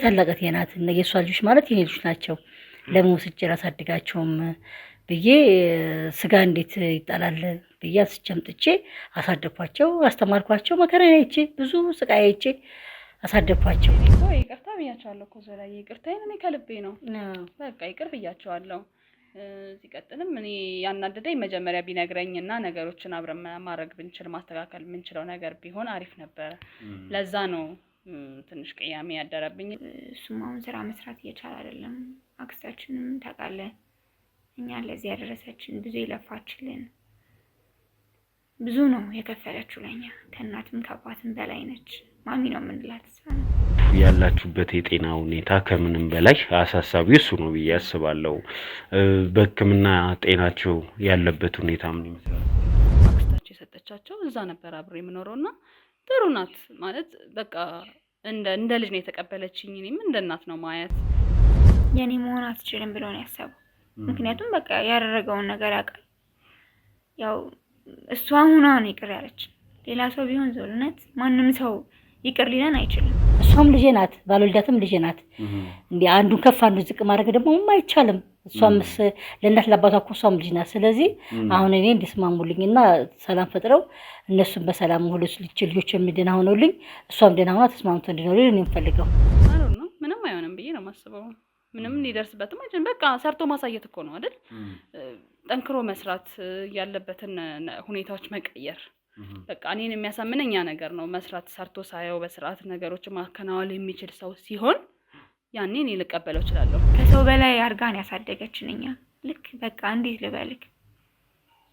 ታላቀቴ ናት የሷ ልጆች ማለት የኔ ልጆች ናቸው። ለምን ወስጄ ላሳድጋቸውም ብዬ ስጋ እንዴት ይጣላል ብዬ አስጨምጥቼ አሳደኳቸው፣ አስተማርኳቸው። መከራዬን አይቼ ብዙ ስቃይ አይቼ አሳደኳቸው። ይቅርታ ብያቸዋለሁ እኮ ዘላዬ፣ ይቅርታዬን እኔ ከልቤ ነው። በቃ ይቅር ብያቸዋለሁ። ሲቀጥልም እኔ ያናደደኝ መጀመሪያ ቢነግረኝና ነገሮችን አብረን ማድረግ ብንችል ማስተካከል የምንችለው ነገር ቢሆን አሪፍ ነበር። ለዛ ነው ትንሽ ቅያሜ ያደረብኝ። እሱም አሁን ስራ መስራት እየቻለ አይደለም። አክስታችንም ታውቃለህ እኛ ለዚህ ያደረሰችን ብዙ የለፋችልን ብዙ ነው የከፈለችው ለኛ። ከእናትም ከአባትም በላይ ነች። ማሚ ነው የምንላት እሷ ነው። ያላችሁበት የጤና ሁኔታ ከምንም በላይ አሳሳቢ እሱ ነው ብዬ አስባለሁ። በሕክምና ጤናቸው ያለበት ሁኔታ ምን ይመስላል? አክስታቸው የሰጠቻቸው እዛ ነበር አብሬ የምኖረውና ጥሩ ናት ማለት በቃ እንደ ልጅ ነው የተቀበለችኝ። እኔም እንደ እናት ነው ማያት። የኔ መሆን አትችልም ብሎ ነው ያሰበው። ምክንያቱም በቃ ያደረገውን ነገር ያውቃል። ያው እሷ ሁና ነው ይቅር ያለች። ሌላ ሰው ቢሆን ዞልነት ማንም ሰው ይቅር ሊለን አይችልም። እሷም ልጄ ናት፣ ባልወልዳትም ልጄ ናት። እንዴ አንዱን ከፍ አንዱን ዝቅ ማድረግ ደግሞ አይቻልም። እሷምስ ለእናት ለአባቷ እኮ እሷም ልጅ ናት። ስለዚህ አሁን እኔ እንዲስማሙልኝና ሰላም ፈጥረው እነሱም በሰላም ሁለት ልጆች የሚድና ሆነውልኝ እሷም ደህና ሆና ተስማምቶ እንዲኖር ነው የምፈልገው። ነው ምንም አይሆንም ብዬ ነው የማስበው። ምንም ሊደርስበትም አይችልም። በቃ ሰርቶ ማሳየት እኮ ነው አይደል? ጠንክሮ መስራት፣ ያለበትን ሁኔታዎች መቀየር። በቃ እኔን የሚያሳምነኝ ያ ነገር ነው። መስራት ሰርቶ ሳየው በስርዓት ነገሮችን ማከናወን የሚችል ሰው ሲሆን ያኔ እኔ ልቀበለው እችላለሁ። ከሰው በላይ አርጋን ያሳደገችን እኛ ልክ በቃ እንዴት ልበልክ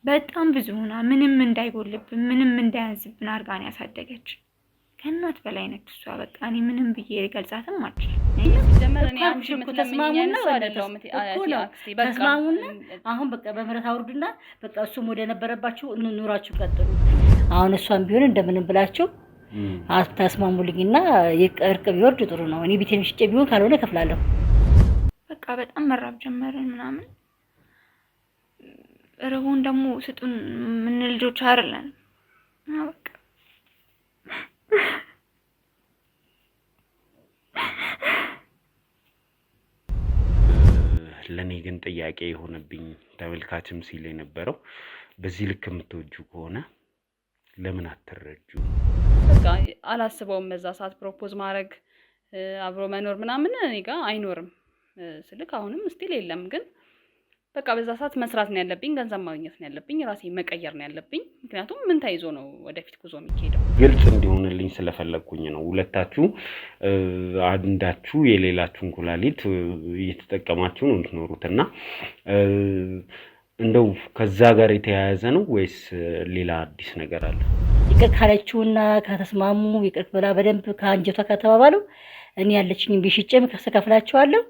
በጣም ብዙ ሆና ምንም እንዳይጎልብን ምንም እንዳያንስብን አርጋን ያሳደገች ከእናት በላይ ነች እሷ። በቃ እኔ ምንም ብዬ ልገልጻትም አልችልም። ጀመረን ያንቺ ተስማሙና አሁን በቃ በምህረት አውርዱና በቃ እሱም ወደ ነበረባችሁ ኑራችሁ ቀጥሉ። አሁን እሷም ቢሆን እንደምንም ብላችሁ አታስማሙልኝና እርቅ ቢወርድ ጥሩ ነው። እኔ ቤቴን ሽጬ ቢሆን ካልሆነ እከፍላለሁ። በቃ በጣም መራብ ጀመረን ምናምን። ረቦን ደግሞ ስጡን ምን ልጆች አይደለን። በቃ ለኔ ግን ጥያቄ የሆነብኝ ተመልካችም ሲል የነበረው በዚህ ልክ የምትወጁ ከሆነ ለምን አትረጁ? በቃ አላስበውም። በዛ ሰዓት ፕሮፖዝ ማድረግ አብሮ መኖር ምናምን እኔ ጋር አይኖርም። ስልክ አሁንም ስቲል የለም። ግን በቃ በዛ ሰዓት መስራት ነው ያለብኝ፣ ገንዘብ ማግኘት ነው ያለብኝ፣ ራሴ መቀየር ነው ያለብኝ። ምክንያቱም ምን ተይዞ ነው ወደፊት ጉዞ የሚሄደው? ግልጽ እንዲሆንልኝ ስለፈለኩኝ ነው። ሁለታችሁ አንዳችሁ የሌላችሁን ኩላሊት እየተጠቀማችሁ ነው የምትኖሩትና እንደው ከዛ ጋር የተያያዘ ነው ወይስ ሌላ አዲስ ነገር አለ? ይቅር ካለችውና ከተስማሙ ይቅር ብላ በደንብ ከአንጀቷ ከተባባሉ እኔ ያለችኝ ቢሽጨም ከሰከፍላቸዋለሁ።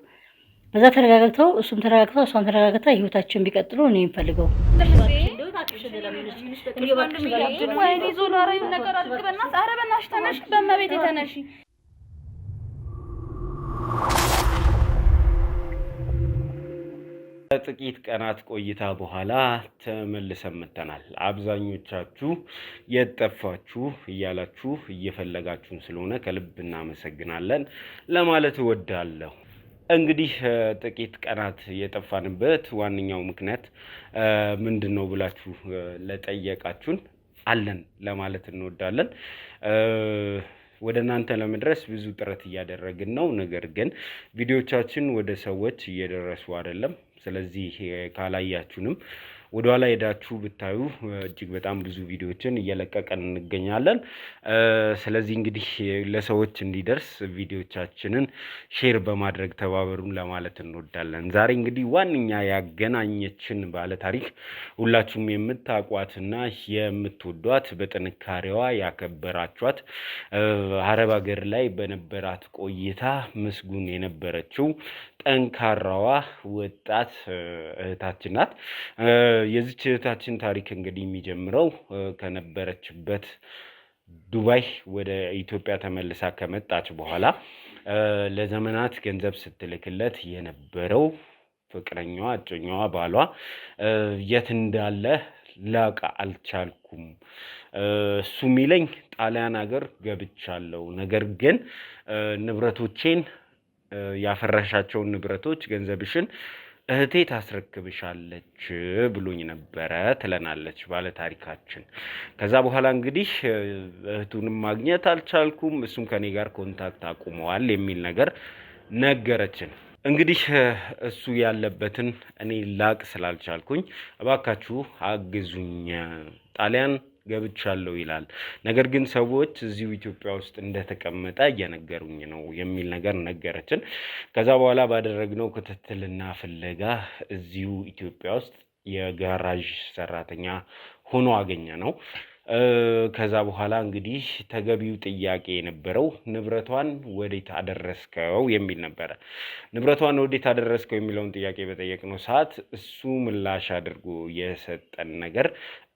በዛ ተረጋግተው እሱም ተረጋግተው እሷም ተረጋግታ ህይወታቸውን ቢቀጥሉ ነው የምፈልገው። ወይኔ ዞሎ አረዩ ነገር አድርገና አረበናሽ ተነሽ፣ በመቤት ተነሽ። ጥቂት ቀናት ቆይታ በኋላ ተመልሰን መጥተናል። አብዛኞቻችሁ የጠፋችሁ እያላችሁ እየፈለጋችሁን ስለሆነ ከልብ እናመሰግናለን ለማለት እወዳለሁ። እንግዲህ ጥቂት ቀናት የጠፋንበት ዋነኛው ምክንያት ምንድነው ብላችሁ ለጠየቃችሁን አለን ለማለት እንወዳለን። ወደ እናንተ ለመድረስ ብዙ ጥረት እያደረግን ነው። ነገር ግን ቪዲዮቻችን ወደ ሰዎች እየደረሱ አይደለም። ስለዚህ ካላያችሁንም ወደ ኋላ ሄዳችሁ ብታዩ እጅግ በጣም ብዙ ቪዲዮችን እየለቀቀን እንገኛለን። ስለዚህ እንግዲህ ለሰዎች እንዲደርስ ቪዲዮቻችንን ሼር በማድረግ ተባበሩን ለማለት እንወዳለን። ዛሬ እንግዲህ ዋንኛ ያገናኘችን ባለ ታሪክ ሁላችሁም የምታውቋትና የምትወዷት በጥንካሬዋ ያከበራችኋት አረብ ሀገር ላይ በነበራት ቆይታ ምስጉን የነበረችው ጠንካራዋ ወጣት እህታችን ናት። የዚች እህታችን ታሪክ እንግዲህ የሚጀምረው ከነበረችበት ዱባይ ወደ ኢትዮጵያ ተመልሳ ከመጣች በኋላ ለዘመናት ገንዘብ ስትልክለት የነበረው ፍቅረኛዋ፣ እጮኛዋ፣ ባሏ የት እንዳለ ላውቅ አልቻልኩም። እሱ የሚለኝ ጣሊያን ሀገር ገብቻለሁ፣ ነገር ግን ንብረቶቼን ያፈራሻቸውን ንብረቶች ገንዘብሽን እህቴ ታስረክብሻለች ብሎኝ ነበረ ትለናለች ባለ ታሪካችን። ከዛ በኋላ እንግዲህ እህቱንም ማግኘት አልቻልኩም፣ እሱም ከኔ ጋር ኮንታክት አቁመዋል የሚል ነገር ነገረችን። እንግዲህ እሱ ያለበትን እኔ ላቅ ስላልቻልኩኝ እባካችሁ አግዙኝ፣ ጣሊያን ገብቻለሁ ይላል፣ ነገር ግን ሰዎች እዚሁ ኢትዮጵያ ውስጥ እንደተቀመጠ እየነገሩኝ ነው የሚል ነገር ነገረችን። ከዛ በኋላ ባደረግነው ክትትልና ፍለጋ እዚሁ ኢትዮጵያ ውስጥ የጋራዥ ሰራተኛ ሆኖ አገኘ ነው። ከዛ በኋላ እንግዲህ ተገቢው ጥያቄ የነበረው ንብረቷን ወዴት አደረስከው የሚል ነበረ። ንብረቷን ወዴት አደረስከው የሚለውን ጥያቄ በጠየቅነው ሰዓት እሱ ምላሽ አድርጎ የሰጠን ነገር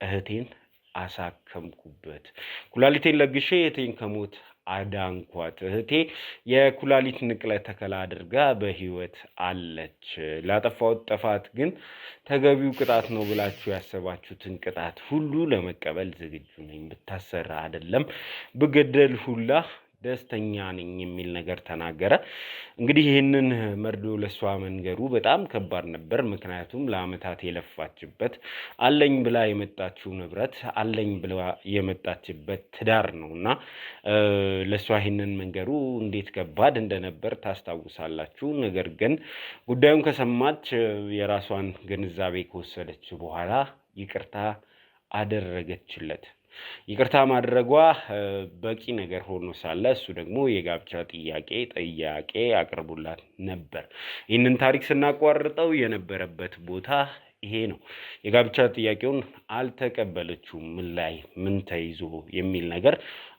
እህቴን አሳከምኩበት፣ ኩላሊቴን ለግሼ እህቴን ከሞት አዳንኳት፣ እህቴ የኩላሊት ንቅለ ተከላ አድርጋ በህይወት አለች፣ ላጠፋሁት ጥፋት ግን ተገቢው ቅጣት ነው ብላችሁ ያሰባችሁትን ቅጣት ሁሉ ለመቀበል ዝግጁ ነኝ፣ ብታሰራ አይደለም ብገደል ሁላ ደስተኛ ነኝ የሚል ነገር ተናገረ። እንግዲህ ይህንን መርዶ ለሷ መንገሩ በጣም ከባድ ነበር። ምክንያቱም ለአመታት የለፋችበት አለኝ ብላ የመጣችው ንብረት አለኝ ብላ የመጣችበት ትዳር ነውና ለሷ ይህንን መንገሩ እንዴት ከባድ እንደነበር ታስታውሳላችሁ። ነገር ግን ጉዳዩን ከሰማች የራሷን ግንዛቤ ከወሰደች በኋላ ይቅርታ አደረገችለት። ይቅርታ ማድረጓ በቂ ነገር ሆኖ ሳለ እሱ ደግሞ የጋብቻ ጥያቄ አቅርቡላት ነበር። ይህንን ታሪክ ስናቋርጠው የነበረበት ቦታ ይሄ ነው። የጋብቻ ጥያቄውን አልተቀበለችውም። ምን ተይዞ የሚል ነገር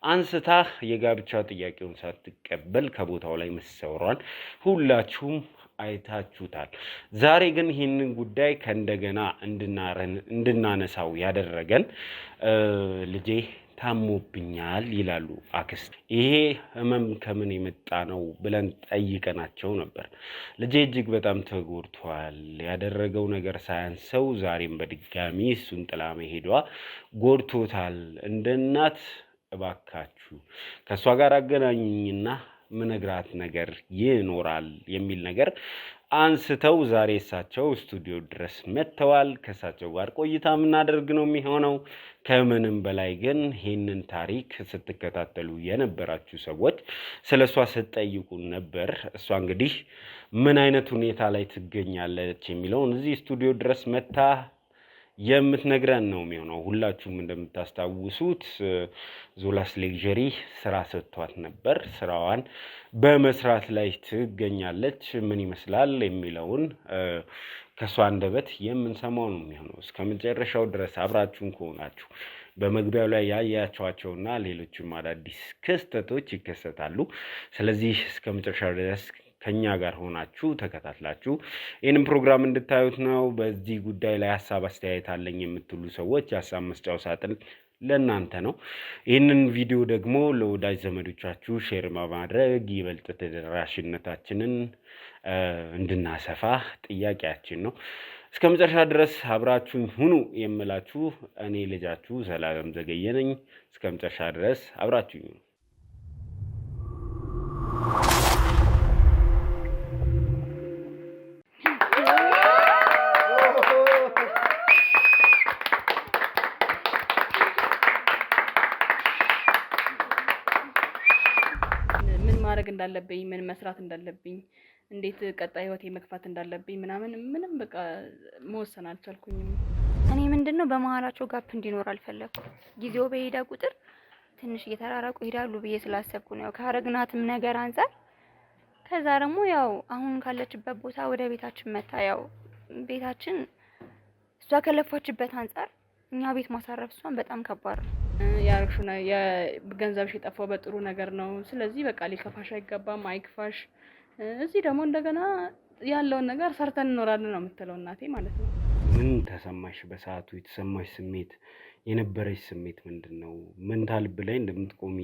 አንስታ የጋብቻ ጥያቄውን ሳትቀበል ከቦታው ላይ መሰወሯን ሁላችሁም አይታችሁታል። ዛሬ ግን ይህንን ጉዳይ ከእንደገና እንድናነሳው ያደረገን ልጄ ታሞብኛል ይላሉ አክስት። ይሄ ህመም ከምን የመጣ ነው ብለን ጠይቀናቸው ነበር። ልጄ እጅግ በጣም ተጎድቷል፣ ያደረገው ነገር ሳያንሰው ዛሬም በድጋሚ እሱን ጥላ መሄዷ ጎድቶታል። እንደ እናት እባካችሁ ከእሷ ጋር አገናኙኝና ምነግራት ነገር ይኖራል የሚል ነገር አንስተው ዛሬ እሳቸው ስቱዲዮ ድረስ መጥተዋል። ከእሳቸው ጋር ቆይታ የምናደርግ ነው የሚሆነው። ከምንም በላይ ግን ይህንን ታሪክ ስትከታተሉ የነበራችሁ ሰዎች ስለ እሷ ስትጠይቁን ነበር። እሷ እንግዲህ ምን አይነት ሁኔታ ላይ ትገኛለች የሚለውን እዚህ ስቱዲዮ ድረስ መታ የምትነግረን ነው የሚሆነው። ሁላችሁም እንደምታስታውሱት ዞላስ ሌክዠሪ ስራ ሰጥቷት ነበር። ስራዋን በመስራት ላይ ትገኛለች። ምን ይመስላል የሚለውን ከሷ አንደበት የምንሰማው ነው የሚሆነው። እስከ መጨረሻው ድረስ አብራችሁን ከሆናችሁ በመግቢያው ላይ ያያቸዋቸውና ሌሎችም አዳዲስ ክስተቶች ይከሰታሉ። ስለዚህ እስከ መጨረሻው ድረስ ከኛ ጋር ሆናችሁ ተከታትላችሁ ይህንን ፕሮግራም እንድታዩት ነው። በዚህ ጉዳይ ላይ ሀሳብ አስተያየት አለኝ የምትሉ ሰዎች የሀሳብ መስጫው ሳጥን ለእናንተ ነው። ይህንን ቪዲዮ ደግሞ ለወዳጅ ዘመዶቻችሁ ሼር በማድረግ ይበልጥ ተደራሽነታችንን እንድናሰፋ ጥያቄያችን ነው። እስከ መጨረሻ ድረስ አብራችሁኝ ሁኑ የምላችሁ እኔ ልጃችሁ ዘላለም ዘገየ ነኝ። እስከ መጨረሻ ድረስ አብራችሁኝ ሁኑ። ማድረግ እንዳለብኝ ምን መስራት እንዳለብኝ እንዴት ቀጣይ ህይወቴ መግፋት እንዳለብኝ ምንም በቃ መወሰን አልቻልኩኝም። እኔ ምንድነው በመሀላቸው ጋፕ እንዲኖር አልፈለኩም። ጊዜው በሄደ ቁጥር ትንሽ እየተራራቁ ይሄዳሉ ብዬ ስላሰብኩ ነው ካረግናትም ነገር አንፃር። ከዛ ደግሞ ያው አሁን ካለችበት ቦታ ወደ ቤታችን መታ ያው ቤታችን እሷ ከለፋችበት አንፃር እኛ ቤት ማሳረፍ እሷን በጣም ከባድ ነው። ያርክሽና የገንዘብሽ የጠፋው በጥሩ ነገር ነው። ስለዚህ በቃ ሊከፋሽ አይገባም፣ አይክፋሽ። እዚህ ደግሞ እንደገና ያለውን ነገር ሰርተን እንኖራለን ነው የምትለው እናቴ ማለት ነው። ምን ተሰማሽ? በሰዓቱ የተሰማሽ ስሜት የነበረች ስሜት ምንድነው? መንታ ልብ ላይ እንደምትቆሚ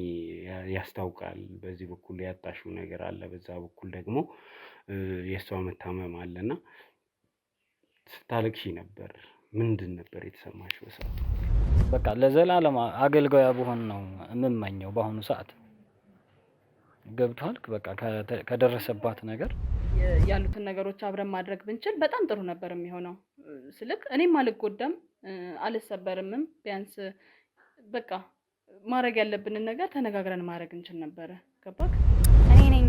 ያስታውቃል። በዚህ በኩል ያጣሽው ነገር አለ፣ በዛ በኩል ደግሞ የእሷ መታመም አለና ስታለቅሺ ነበር። ምንድን ነበር የተሰማሽ በሰዓቱ? በቃ ለዘላለም አገልጋያ ብሆን ነው የምመኘው በአሁኑ ሰዓት። ገብቷል። በቃ ከደረሰባት ነገር ያሉትን ነገሮች አብረን ማድረግ ብንችል በጣም ጥሩ ነበር የሚሆነው። ስልክ እኔም አልጎዳም አልሰበርምም። ቢያንስ በቃ ማድረግ ያለብንን ነገር ተነጋግረን ማድረግ እንችል ነበረ። ገባክ? እኔ ነኝ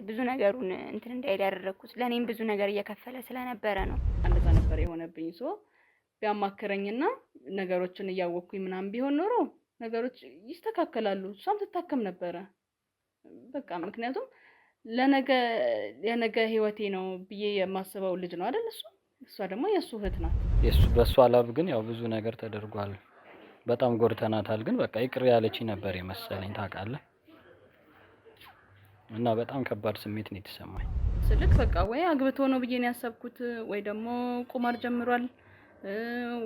ብዙ ነገሩን እንትን እንዳይል ያደረኩት። ለኔም ብዙ ነገር እየከፈለ ስለነበረ ነው። እንደዛ ነበር የሆነብኝ። ቢያማክረኝና ነገሮችን እያወቅኩኝ ምናምን ቢሆን ኖሮ ነገሮች ይስተካከላሉ። እሷም ትታከም ነበረ። በቃ ምክንያቱም ለነገ ህይወቴ ነው ብዬ የማስበው ልጅ ነው አይደል? እሷ ደግሞ የሱ እህት ናት። በሷ ላብ ግን ያው ብዙ ነገር ተደርጓል። በጣም ጎርተናታል። ግን በቃ ይቅር ያለች ነበር የመሰለኝ ታውቃለህ። እና በጣም ከባድ ስሜት ነው የተሰማኝ። ስልክ በቃ ወይ አግብቶ ነው ብዬ ነው ያሰብኩት፣ ወይ ደግሞ ቁማር ጀምሯል፣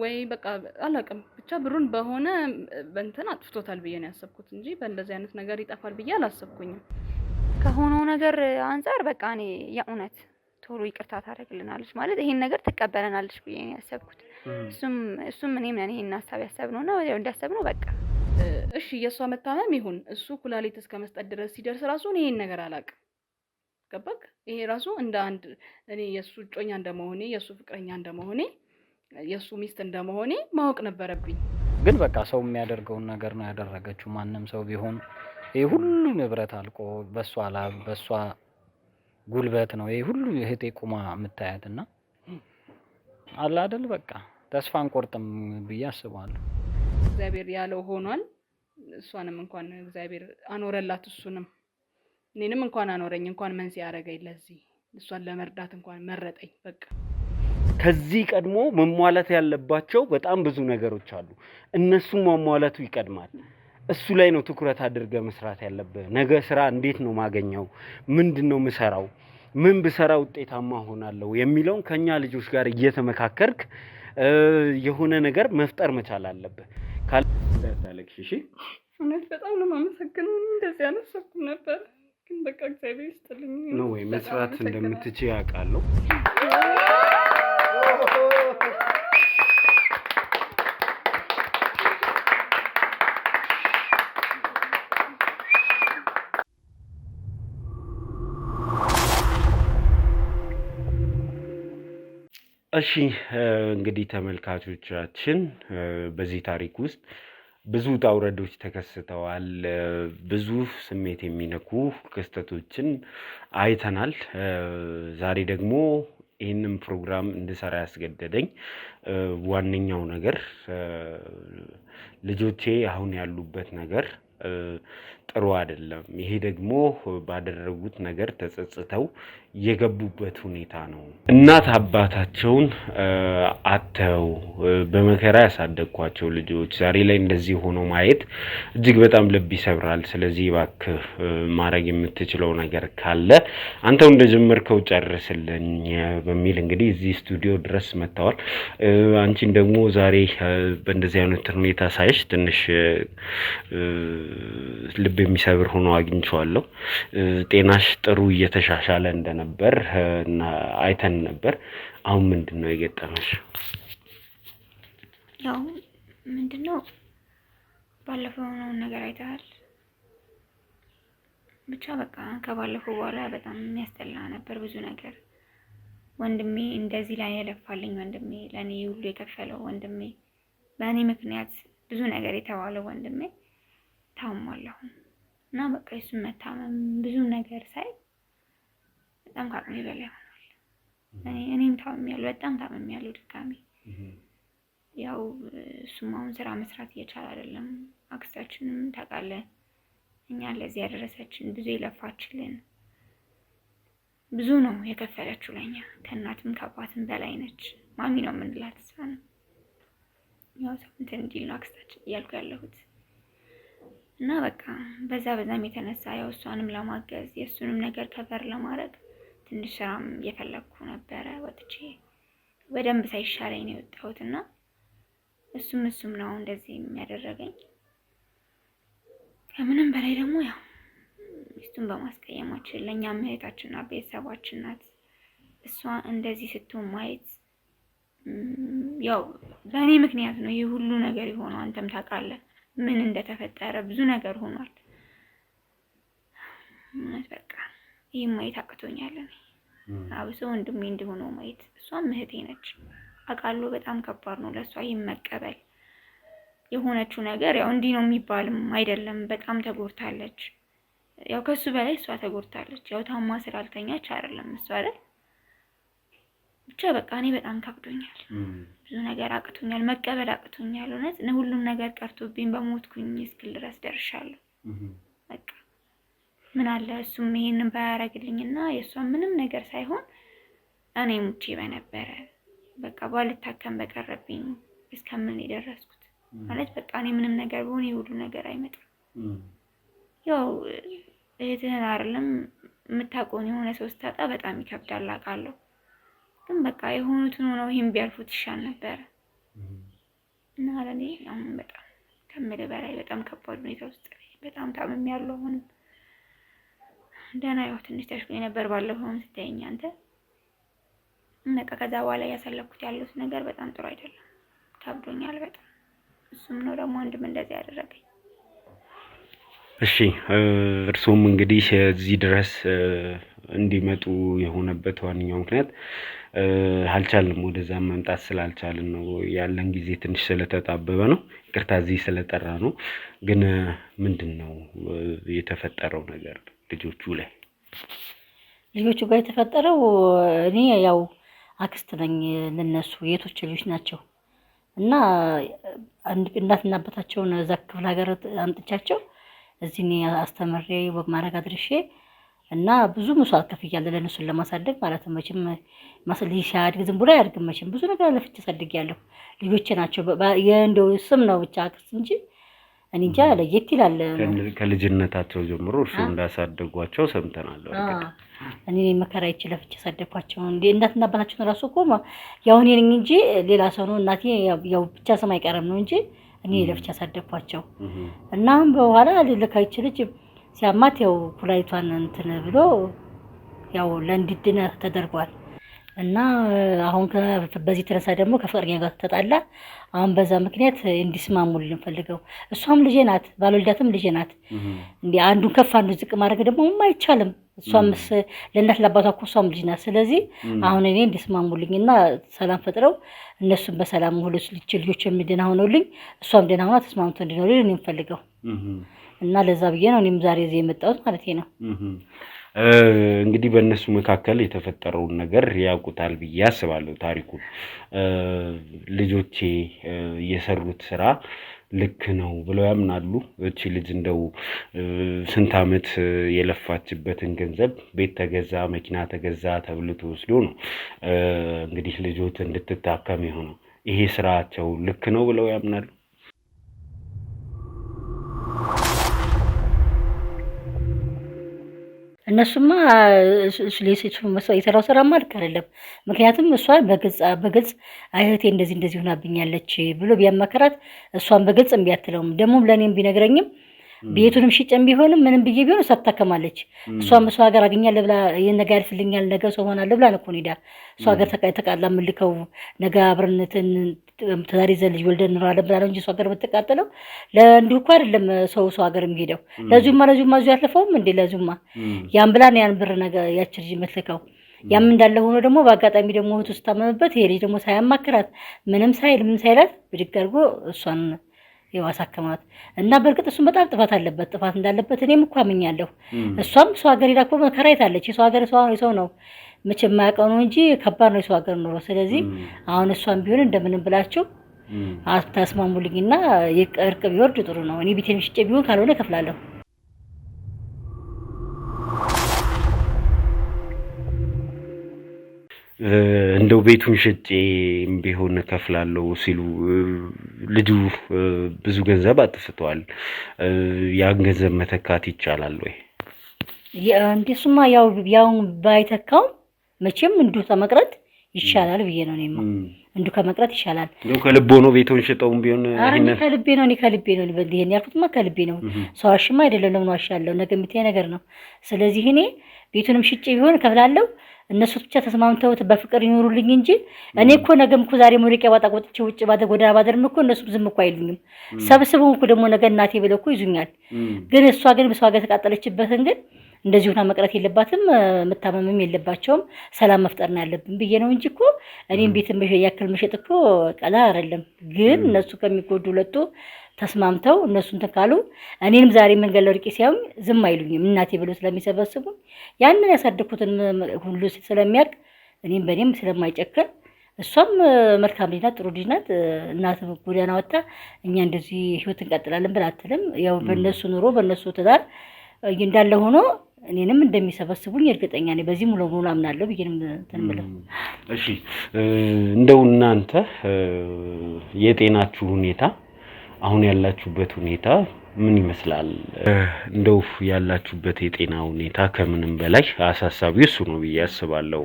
ወይ በቃ አላውቅም። ብቻ ብሩን በሆነ በእንትን አጥፍቶታል ብዬ ነው ያሰብኩት እንጂ በእንደዚህ አይነት ነገር ይጠፋል ብዬ አላሰብኩኝም። ከሆነው ነገር አንፃር በቃ እኔ የእውነት ቶሎ ይቅርታ ታደርግልናለች ማለት ይሄን ነገር ትቀበለናለች ብዬ ነው ያሰብኩት። እሱም እኔም ነን ይሄን ሀሳብ ያሰብነውና ወዲያው እንዳሰብነው በቃ እሺ የእሷ መታመም ይሁን እሱ ኩላሊት እስከ መስጠት ድረስ ሲደርስ ራሱ እኔ ይሄን ነገር አላውቅም። ገባክ? ይሄ ራሱ እንደ አንድ እኔ የእሱ እጮኛ እንደመሆኔ፣ የእሱ ፍቅረኛ እንደመሆኔ፣ የእሱ ሚስት እንደመሆኔ ማወቅ ነበረብኝ። ግን በቃ ሰው የሚያደርገውን ነገር ነው ያደረገችው። ማንም ሰው ቢሆን ይሄ ሁሉ ንብረት አልቆ በሷ ላብ በሷ ጉልበት ነው ይሄ ሁሉ እህቴ ቁማ የምታያትና አለ አይደል? በቃ ተስፋ አንቆርጥም ብዬ አስባለሁ። እግዚአብሔር ያለው ሆኗል። እሷንም እንኳን እግዚአብሔር አኖረላት፣ እሱንም እኔንም እንኳን አኖረኝ፣ እንኳን መንስኤ ያደረገኝ ለዚህ እሷን ለመርዳት እንኳን መረጠኝ። በቃ ከዚህ ቀድሞ መሟላት ያለባቸው በጣም ብዙ ነገሮች አሉ። እነሱም ማሟላቱ ይቀድማል። እሱ ላይ ነው ትኩረት አድርገህ መስራት ያለብህ። ነገ ስራ እንዴት ነው ማገኘው? ምንድነው ምሰራው? ምን ብሰራ ውጤታማ ሆናለሁ የሚለውን ከኛ ልጆች ጋር እየተመካከርክ የሆነ ነገር መፍጠር መቻል አለብህ። እንዳታለቅሽ እሺ። እውነት በጣም ነው የማመሰግነው። እንደዚህ አላሰብኩም ነበር፣ ግን በቃ እግዚአብሔር ይስጥልኝ ነው ወይ መስራት እንደምትችይ አውቃለሁ። እሺ እንግዲህ ተመልካቾቻችን በዚህ ታሪክ ውስጥ ብዙ ውጣ ውረዶች ተከስተዋል። ብዙ ስሜት የሚነኩ ክስተቶችን አይተናል። ዛሬ ደግሞ ይህንን ፕሮግራም እንድሰራ ያስገደደኝ ዋነኛው ነገር ልጆቼ አሁን ያሉበት ነገር ጥሩ አይደለም። ይሄ ደግሞ ባደረጉት ነገር ተጸጽተው የገቡበት ሁኔታ ነው። እናት አባታቸውን አተው በመከራ ያሳደግኳቸው ልጆች ዛሬ ላይ እንደዚህ ሆኖ ማየት እጅግ በጣም ልብ ይሰብራል። ስለዚህ እባክህ ማድረግ የምትችለው ነገር ካለ አንተው እንደጀመርከው ጨርስልኝ በሚል እንግዲህ እዚህ ስቱዲዮ ድረስ መጥተዋል። አንቺን ደግሞ ዛሬ በእንደዚህ አይነት ሁኔታ ሳይሽ ትንሽ ልብ የሚሰብር ሆኖ አግኝቼዋለሁ። ጤናሽ ጥሩ እየተሻሻለ እንደነበር እና አይተን ነበር። አሁን ምንድነው የገጠመሽ? ያው ምንድነው ባለፈው ነው ነገር አይተሃል። ብቻ በቃ ከባለፈው በኋላ በጣም የሚያስጠላ ነበር ብዙ ነገር። ወንድሜ እንደዚህ ላይ ያለፋልኝ ወንድሜ፣ ለኔ ሁሉ የከፈለው ወንድሜ፣ በእኔ ምክንያት ብዙ ነገር የተባለው ወንድሜ ታሟል እና በቃ እሱን መታመም ብዙ ነገር ሳይ በጣም ከአቅሜ በላይ ሆኗል። እኔም ታምሜያለሁ፣ በጣም ታምሜያለሁ ድጋሜ። ያው እሱም አሁን ስራ መስራት እየቻለ አይደለም። አክስታችንም ታውቃለህ እኛን ለዚህ ያደረሰችን ብዙ የለፋችልን ብዙ ነው የከፈለችው ለኛ። ከእናትም ከአባትም በላይ ነች። ማሚ ነው የምንላት እሷ ነው። ያው እንትን እንዲል ነው አክስታችን እያልኩ ያለሁት እና በቃ በዛም የተነሳ ያው እሷንም ለማገዝ የእሱንም ነገር ከበር ለማድረግ ትንሽ ስራም እየፈለግኩ ነበረ። ወጥቼ በደንብ ሳይሻለኝ ነው የወጣሁት እና እሱም ነው እንደዚህ የሚያደርገኝ። ከምንም በላይ ደግሞ ያው ሚስቱን በማስቀየማችን ለእኛም እህታችንና ቤተሰባችን ናት። እሷ እንደዚህ ስትሆን ማየት ያው በእኔ ምክንያት ነው ይሄ ሁሉ ነገር የሆነው። አንተም ታውቃለህ ምን እንደተፈጠረ ብዙ ነገር ሆኗል። በቃ ይሄ ማየት አቅቶኛል። አብሶ ወንድሜ እንደሆነ ማየት፣ እሷም እህቴ ነች አውቃለሁ። በጣም ከባድ ነው ለሷ ይመቀበል የሆነችው ነገር ያው እንዲህ ነው የሚባልም አይደለም። በጣም ተጎድታለች። ያው ከሱ በላይ እሷ ተጎድታለች። ያው ታማ ስላልተኛች አይደለም እሷ አይደል። ብቻ በቃ እኔ በጣም ከብዶኛል። ብዙ ነገር አቅቶኛል፣ መቀበል አቅቶኛል። እውነት ሁሉም ነገር ቀርቶብኝ በሞትኩኝ እስክል ድረስ ደርሻለሁ። በቃ ምን አለ እሱም ይሄንን ባያረግልኝና የሷ ምንም ነገር ሳይሆን እኔ ሙቼ በነበረ በቃ ባልታከም በቀረብኝ እስከምን የደረስኩት ማለት በቃ እኔ ምንም ነገር ቢሆን ይሄ ሁሉ ነገር አይመጣም። ያው እህትህን አይደለም የምታውቀውን የሆነ ሰው ስታጣ በጣም ይከብዳል አውቃለሁ። ግን በቃ የሆኑትን ሆነው ይሄን ቢያልፉት ይሻል ነበር እና ለኔ አሁን በጣም ከምልህ በላይ በጣም ከባድ ሁኔታ ውስጥ በጣም ታምሜያለሁ። አሁንም ደህና ያው ትንሽ ተሽሎኝ ነበር ባለፈው ስትይኝ አንተ። በቃ ከዛ በኋላ ያሳለፍኩት ያለው ነገር በጣም ጥሩ አይደለም፣ ከብዶኛል በጣም። እሱም ነው ደግሞ ወንድም እንደዚህ ያደረገኝ። እሺ እርሶም እንግዲህ እዚህ ድረስ እንዲመጡ የሆነበት ዋነኛው ምክንያት አልቻልንም፣ ወደዛ መምጣት ስላልቻልን ነው። ያለን ጊዜ ትንሽ ስለተጣበበ ነው። ይቅርታ እዚህ ስለጠራ ነው። ግን ምንድነው የተፈጠረው ነገር ልጆቹ ጋር የተፈጠረው? እኔ ያው አክስት ነኝ ለነሱ የቶች ልጆች ናቸው እና እናትና አባታቸውን እዛ ክፍለ ሀገር አምጥቻቸው እዚህ እኔ አስተምሬ በማድረግ አድርሼ እና ብዙ መስዋዕት ከፍያለሁ ለነሱን ለማሳደግ ማለት ነው። መቼም ማስልይ ሲያድግ ዝም ብሎ አያድግም። መቼም ብዙ ነገር ለፍቼ አሳድጌያለሁ። ልጆቼ ናቸው የእንደው ስም ነው ብቻ አክስት እንጂ እኔ እንጃ ለየት ይላል። ከልጅነታቸው ጀምሮ እርሱ እንዳሳደጓቸው ሰምተናል። እኔ መከራ ለፍቼ አሳደግኳቸው። እናትና አባታቸውን ራሱ እኮ ያው እኔ ነኝ እንጂ ሌላ ሰው ነው። እናቴ ያው ብቻ ስም አይቀርም ነው እንጂ እኔ ለፍቼ አሳደግኳቸው እና በኋላ ልልካይች ልጅ ሲያማት ያው ኩላሊቷን እንትን ብሎ ያው ለእንዲድን ተደርጓል እና አሁን በዚህ ተነሳ ደግሞ ከፍቅረኛ ጋር ተጣላ። አሁን በዛ ምክንያት እንዲስማሙልን ፈልገው፣ እሷም ልጄ ናት ባልወልዳትም ልጄ ናት። እንዴ አንዱን ከፍ አንዱን ዝቅ ማድረግ ደግሞ አይቻልም። እሷም ለእናት ለአባቷ እኮ እሷም ልጅ ናት። ስለዚህ አሁን እኔ እንዲስማሙልኝና ሰላም ፈጥረው እነሱም በሰላም ሁሉ ልጆች የሚድና ሆነውልኝ እሷም ደህና ሆና ተስማምቶ እንዲኖርልኝ እኔም ፈልገው እና ለዛ ብዬ ነው እኔም ዛሬ እዚህ የመጣሁት ማለት ነው። እንግዲህ በእነሱ መካከል የተፈጠረውን ነገር ያውቁታል ብዬ አስባለሁ ታሪኩን። ልጆቼ የሰሩት ስራ ልክ ነው ብለው ያምናሉ? እቺ ልጅ እንደው ስንት ዓመት የለፋችበትን ገንዘብ ቤት ተገዛ፣ መኪና ተገዛ ተብሎ ተወስዶ ነው እንግዲህ ልጆት እንድትታከም የሆነው። ይሄ ስራቸው ልክ ነው ብለው ያምናሉ? እነሱማ የሰራው ስራማ ልክ አይደለም። ምክንያቱም እሷን በግልጽ እህቴ እንደዚህ ሆናብኛለች ብሎ ቢያማከራት እሷን በግልጽ እምቢ አትለውም። ደግሞም ለእኔም ቢነግረኝም ቤቱንም ሽጬም ቢሆንም ምንም ብዬ ቢሆን እሷ ትታከማለች። እሷም እሷ ሀገር አገኛለሁ ብላ ይህን ነገር ያልፍልኛል ነገ ሰው ሆናለሁ ብላ ነው ሄዳ እሷ ሀገር ተቃላ የምልከው ነገ አብረነትን ተዛሬ ልጅ ወልደን እንኖራለን ብላ ነው እንጂ እሷ ሀገር የምትቃጠለው ለእንዲሁ እኮ አይደለም። ሰው ሀገር የሚሄደው ለዚሁማ እዚሁ ያለፈውም እንዴ ለዚሁማ ያን ብላ ነው ያን ብር ነገር ያች ልጅ የምትልከው። ያም እንዳለ ሆኖ ደግሞ በአጋጣሚ ደግሞ እህቱ ስታመምበት ይሄ ልጅ ደግሞ ሳያማክራት ምን ሳይላት ብድግ አድርጎ እሷን አሳከማት እና በእርግጥ እሱም በጣም ጥፋት አለበት። ጥፋት እንዳለበት እኔም እኮ አምኛለሁ። እሷም ሰው ሀገር ሄዳ እኮ መከራ አይታለች። የሰው ሀገር ሰው ነው መቼም የማያውቀው ነው እንጂ ከባድ ነው የሰው ሀገር ኑሮ። ስለዚህ አሁን እሷም ቢሆን እንደምንም ብላችሁ ታስማሙልኝና እርቅ ቢወርድ ጥሩ ነው። እኔ ቤቴን ሽጬ ቢሆን ካልሆነ እከፍላለሁ። እንደው ቤቱን ሽጬ ቢሆን እከፍላለሁ ሲሉ ልጁ ብዙ ገንዘብ አጥፍቷል። ያን ገንዘብ መተካት ይቻላል ወይ? እንደሱማ ያው ባይተካው መቼም እንዲሁ ከመቅረት ይሻላል ብዬ ነው እኔማ። እንዲሁ ከመቅረት ይሻላል። እንደው ከልቦ ነው ቤቱን ሽጠውም ቢሆን እኔ ከልቤ ነው ይሄን ያልኩትማ ከልቤ ነው። ሰው አሽማ አይደለም ለምን ዋሻለሁ? ነገ የሚታይ ነገር ነው። ስለዚህ እኔ ቤቱንም ሽጬ ቢሆን እከፍላለሁ። እነሱ ብቻ ተስማምተውት በፍቅር ይኖሩልኝ እንጂ እኔ እኮ ነገም እኮ ዛሬ ሞሪቂያ ባጣ ቆጥቼ ውጭ ባደ ጎዳና ባደርም እኮ እነሱ ዝም እኮ አይሉኝም። ሰብስበው እኮ ደግሞ ነገ እናቴ ብለው እኮ ይዙኛል። ግን እሷ ግን በሷ ጋር ተቃጠለችበትን ግን እንደዚህ ሆና መቅረት የለባትም፣ መታመምም የለባቸውም። ሰላም መፍጠር ነው ያለብን ብዬ ነው እንጂ እኮ እኔም ቤት ያክል መሸጥ እኮ ቀላል አይደለም። ግን እነሱ ከሚጎዱ ሁለቱ ተስማምተው እነሱ እንትን ካሉ እኔንም ዛሬ መንገድ ላይ ወድቄ ሲያዩኝ ዝም አይሉኝም። እናቴ ብሎ ስለሚሰበስቡ ያንን ያሳደኩትን ሁሉ ስለሚያውቅ እኔም በእኔም ስለማይጨክን እሷም መልካም ልጅ ናት፣ ጥሩ ልጅ ናት። እናት ጎዳና ወጣ እኛ እንደዚህ ህይወት እንቀጥላለን ብላ አትልም። ያው በእነሱ ኑሮ በእነሱ ትዳር እንዳለ ሆኖ እኔንም እንደሚሰበስቡኝ እርግጠኛ ነኝ። በዚህ ሙሉ ሙሉ አምናለሁ ብዬንም ተንብለ። እሺ እንደው እናንተ የጤናችሁ ሁኔታ አሁን ያላችሁበት ሁኔታ ምን ይመስላል? እንደው ያላችሁበት የጤና ሁኔታ ከምንም በላይ አሳሳቢው እሱ ነው ብዬ አስባለሁ።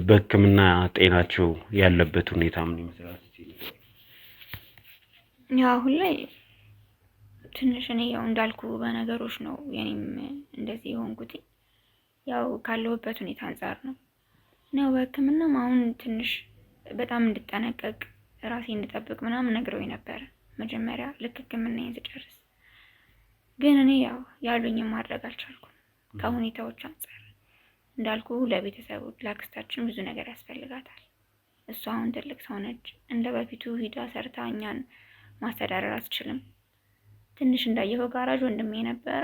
በሕክምና ጤናችሁ ያለበት ሁኔታ ምን ይመስላል? ያው አሁን ላይ ትንሽ እኔ ያው እንዳልኩ በነገሮች ነው የኔም እንደዚህ የሆንኩት ያው ካለሁበት ሁኔታ አንፃር ነው። ነው በሕክምናም አሁን ትንሽ በጣም እንድጠነቀቅ ራሴ እንድጠብቅ ምናምን ነግረውኝ ነበር መጀመሪያ ልክ ሕክምናዬን ስጨርስ። ግን እኔ ያው ያሉኝን ማድረግ አልቻልኩም ከሁኔታዎች አንፃር። እንዳልኩ ለቤተሰቡ ለአክስታችን ብዙ ነገር ያስፈልጋታል። እሷ አሁን ትልቅ ሰው ነች። እንደ በፊቱ ሂዳ ሰርታ እኛን ማስተዳደር አትችልም። ትንሽ እንዳየው ጋራጅ ወንድሜ ነበረ።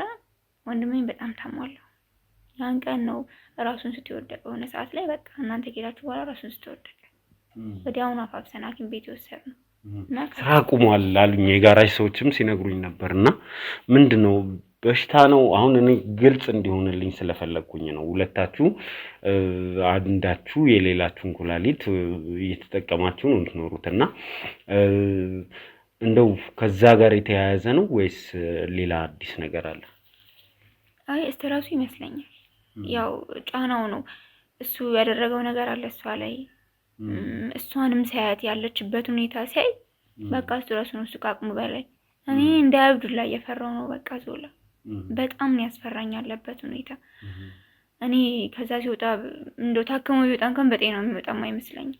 ወንድሜን በጣም ታሟለሁ። ያን ቀን ነው ራሱን ስትወደቀ የሆነ ሰዓት ላይ በቃ እናንተ ሄዳችሁ በኋላ ራሱን ስትወደቀ ወዲያውኑ አፋብሰን ሐኪም ቤት የወሰድነው። ስራ አቁሟል አሉኝ የጋራጅ ሰዎችም ሲነግሩኝ ነበርና ምንድነው በሽታ ነው? አሁን እኔ ግልጽ እንዲሆንልኝ ስለፈለኩኝ ነው። ሁለታችሁ አንዳችሁ የሌላችሁን ኩላሊት እየተጠቀማችሁ ነው የምትኖሩትና እንደው ከዛ ጋር የተያያዘ ነው ወይስ ሌላ አዲስ ነገር አለ? አይ ስትራሱ ይመስለኛል። ያው ጫናው ነው እሱ ያደረገው ነገር አለ እሷ ላይ። እሷንም ሳያት ያለችበት ሁኔታ ሳይ በቃ ስትራሱ ነው እሱ ከአቅሙ በላይ። እኔ እንደ አብዱላ እየፈራው ነው በቃ ዞላ በጣም ነው ያስፈራኝ ያለበት ሁኔታ። እኔ ከዛ ሲወጣ እንደው ታከሙ ይወጣ እንኳን በጤና የሚወጣም አይመስለኝም።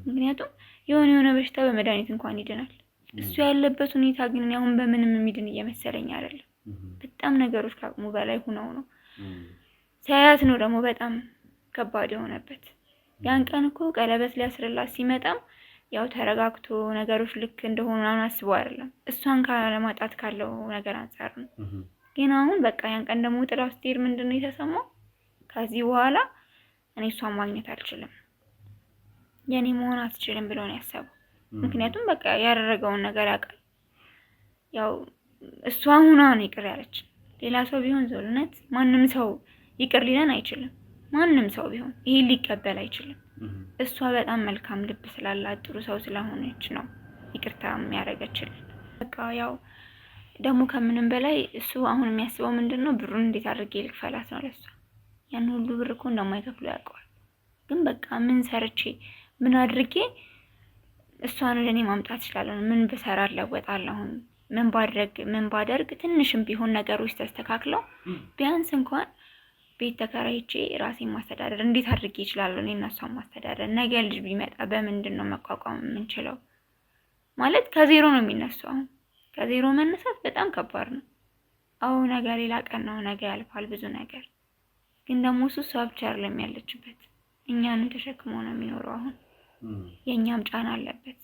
ምክንያቱም የሆነ በሽታ በመድኃኒት እንኳን ይድናል። እሱ ያለበት ሁኔታ ግን አሁን በምንም የሚድን እየመሰለኝ አይደለም። በጣም ነገሮች ከአቅሙ በላይ ሆነው ነው ሳያት ነው ደግሞ በጣም ከባድ የሆነበት። ያን ቀን እኮ ቀለበት ሊያስርላት ሲመጣም ያው ተረጋግቶ ነገሮች ልክ እንደሆኑ አስቦ አይደለም እሷን ካለማጣት ካለው ነገር አንፃር ነው። ግን አሁን በቃ ያን ቀን ደግሞ ጥላው ስትሄድ ምንድነው የተሰማው? ከዚህ በኋላ እኔ እሷን ማግኘት አልችልም፣ የኔ መሆን አትችልም ብሎ ነው ያሰበው። ምክንያቱም በቃ ያደረገውን ነገር ያውቃል። ያው እሷ ሁና ነው ይቅር ያለች። ሌላ ሰው ቢሆን ዞልነት ማንም ሰው ይቅር ሊለን አይችልም። ማንም ሰው ቢሆን ይሄ ሊቀበል አይችልም። እሷ በጣም መልካም ልብ ስላላት ጥሩ ሰው ስለሆነች ነው ይቅርታ የሚያደርገችልን። በቃ ያው ደግሞ ከምንም በላይ እሱ አሁን የሚያስበው ምንድነው ብሩን እንዴት አድርጌ ልክፈላት ነው ለሷ። ያን ሁሉ ብር እኮ እንደማይከፍሉ ያውቀዋል። ግን በቃ ምን ሰርቼ ምን አድርጌ እሷን ወደ እኔ ማምጣት እችላለሁ? ምን ብሰራ ለወጣለሁ? ምን ባደርግ ትንሽም ቢሆን ነገሮች ተስተካክለው ቢያንስ እንኳን ቤት ተከራይቼ ራሴን ማስተዳደር እንዴት አድርጌ እችላለሁ? እኔ እና እሷን ማስተዳደር። ነገ ልጅ ቢመጣ በምንድን ነው መቋቋም የምንችለው? ማለት ከዜሮ ነው የሚነሳው። አሁን ከዜሮ መነሳት በጣም ከባድ ነው። አሁን ነገ ሌላ ቀን ነው፣ ነገ ያልፋል ብዙ ነገር። ግን ደግሞ እሷ ብቻ አይደለም ያለችበት፣ እኛንም ተሸክሞ ነው የሚኖረው። አሁን የኛም ጫና አለበት።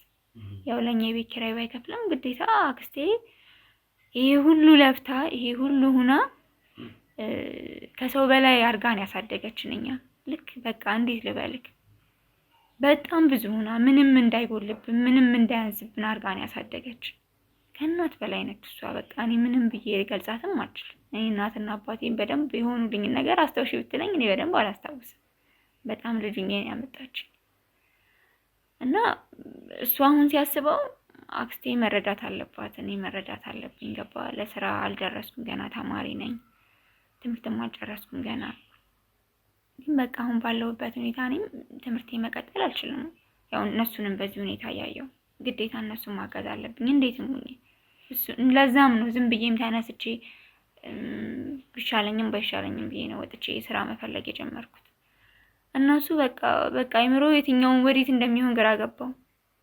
ያው ለኛ የቤት ኪራይ ባይከፍልም ግዴታ አክስቴ ይሄ ሁሉ ለፍታ ይሄ ሁሉ ሁና ከሰው በላይ አርጋን ያሳደገችን እኛ ልክ በቃ እንዴት ልበልክ በጣም ብዙ ሁና ምንም እንዳይጎልብን ምንም እንዳያንስብን አርጋን ያሳደገች ከእናት በላይ ነች እሷ። በቃ እኔ ምንም ብዬ ልገልጻትም አልችልም። እኔ እናትና አባቴን በደንብ የሆኑልኝ ነገር አስታውሽ ብትለኝ እኔ በደንብ አላስታውስም። በጣም ልጅኛን ያመጣች እና እሱ አሁን ሲያስበው አክስቴ መረዳት አለባት፣ እኔ መረዳት አለብኝ። ገባ ለስራ አልደረስኩም ገና ተማሪ ነኝ፣ ትምህርትም አልጨረስኩም ገና። ግን በቃ አሁን ባለሁበት ሁኔታ እኔም ትምህርቴ መቀጠል አልችልም። ያው እነሱንም በዚህ ሁኔታ ያየው ግዴታ እነሱን ማገዝ አለብኝ እንዴትም ሆኜ። ለዛም ነው ዝም ብዬም ተነስቼ ቢሻለኝም ባይሻለኝም ብዬ ነው ወጥቼ ስራ መፈለግ የጀመርኩት። እነሱ በቃ አይምሮ የትኛውን ወዴት እንደሚሆን ግራ ገባው።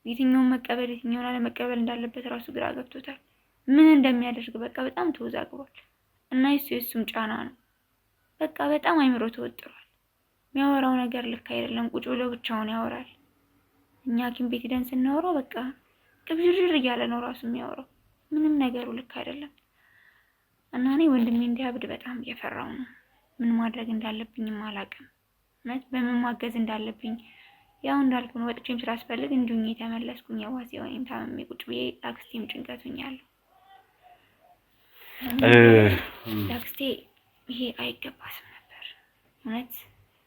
የትኛውን መቀበል የትኛውን አለመቀበል እንዳለበት ራሱ ግራ ገብቶታል። ምን እንደሚያደርግ በቃ በጣም ተወዛግቧል። እና የሱም ጫና ነው። በቃ በጣም አይምሮ ተወጥሯል። የሚያወራው ነገር ልክ አይደለም። ቁጭ ብሎ ብቻውን ያወራል። እኛ ሐኪም ቤት ሄደን ስናወራው በቃ ቅብዥር እያለ ነው ራሱ የሚያወራው። ምንም ነገሩ ልክ አይደለም። እና እኔ ወንድሜ እንዲያብድ በጣም እየፈራው ነው። ምን ማድረግ እንዳለብኝም አላውቅም። ማለት በምን ማገዝ እንዳለብኝ ያው እንዳልኩ ነው። ወጥቼም ስላስፈልግ እንዱኝ የተመለስኩኝ ያዋሲ ወይም ታመሜ ቁጭ ብዬ አክስቴም ጭንቀቱኛለሁ። አክስቴ ይሄ አይገባትም ነበር ማለት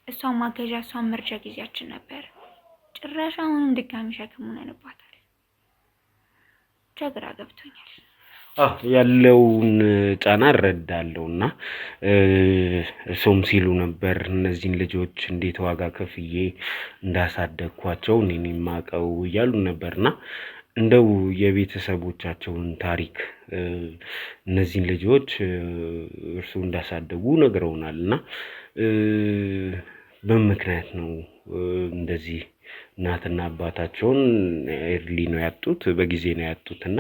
እሷን ማገዣ እሷን መርጃ ጊዜያችን ነበር። ጭራሽ አሁንም ድጋሚ ሸክም ሆነንባታል። ችግር ገብቶኛል። ያለውን ጫና እረዳለሁና እሱም ሲሉ ነበር እነዚህን ልጆች እንዴት ዋጋ ከፍዬ እንዳሳደግኳቸው እኔን የማውቀው እያሉ ነበርና እንደው የቤተሰቦቻቸውን ታሪክ እነዚህን ልጆች እርሱ እንዳሳደጉ ነግረውናልና በምክንያት ነው እንደዚህ እናትና አባታቸውን ኤርሊ ነው ያጡት፣ በጊዜ ነው ያጡት እና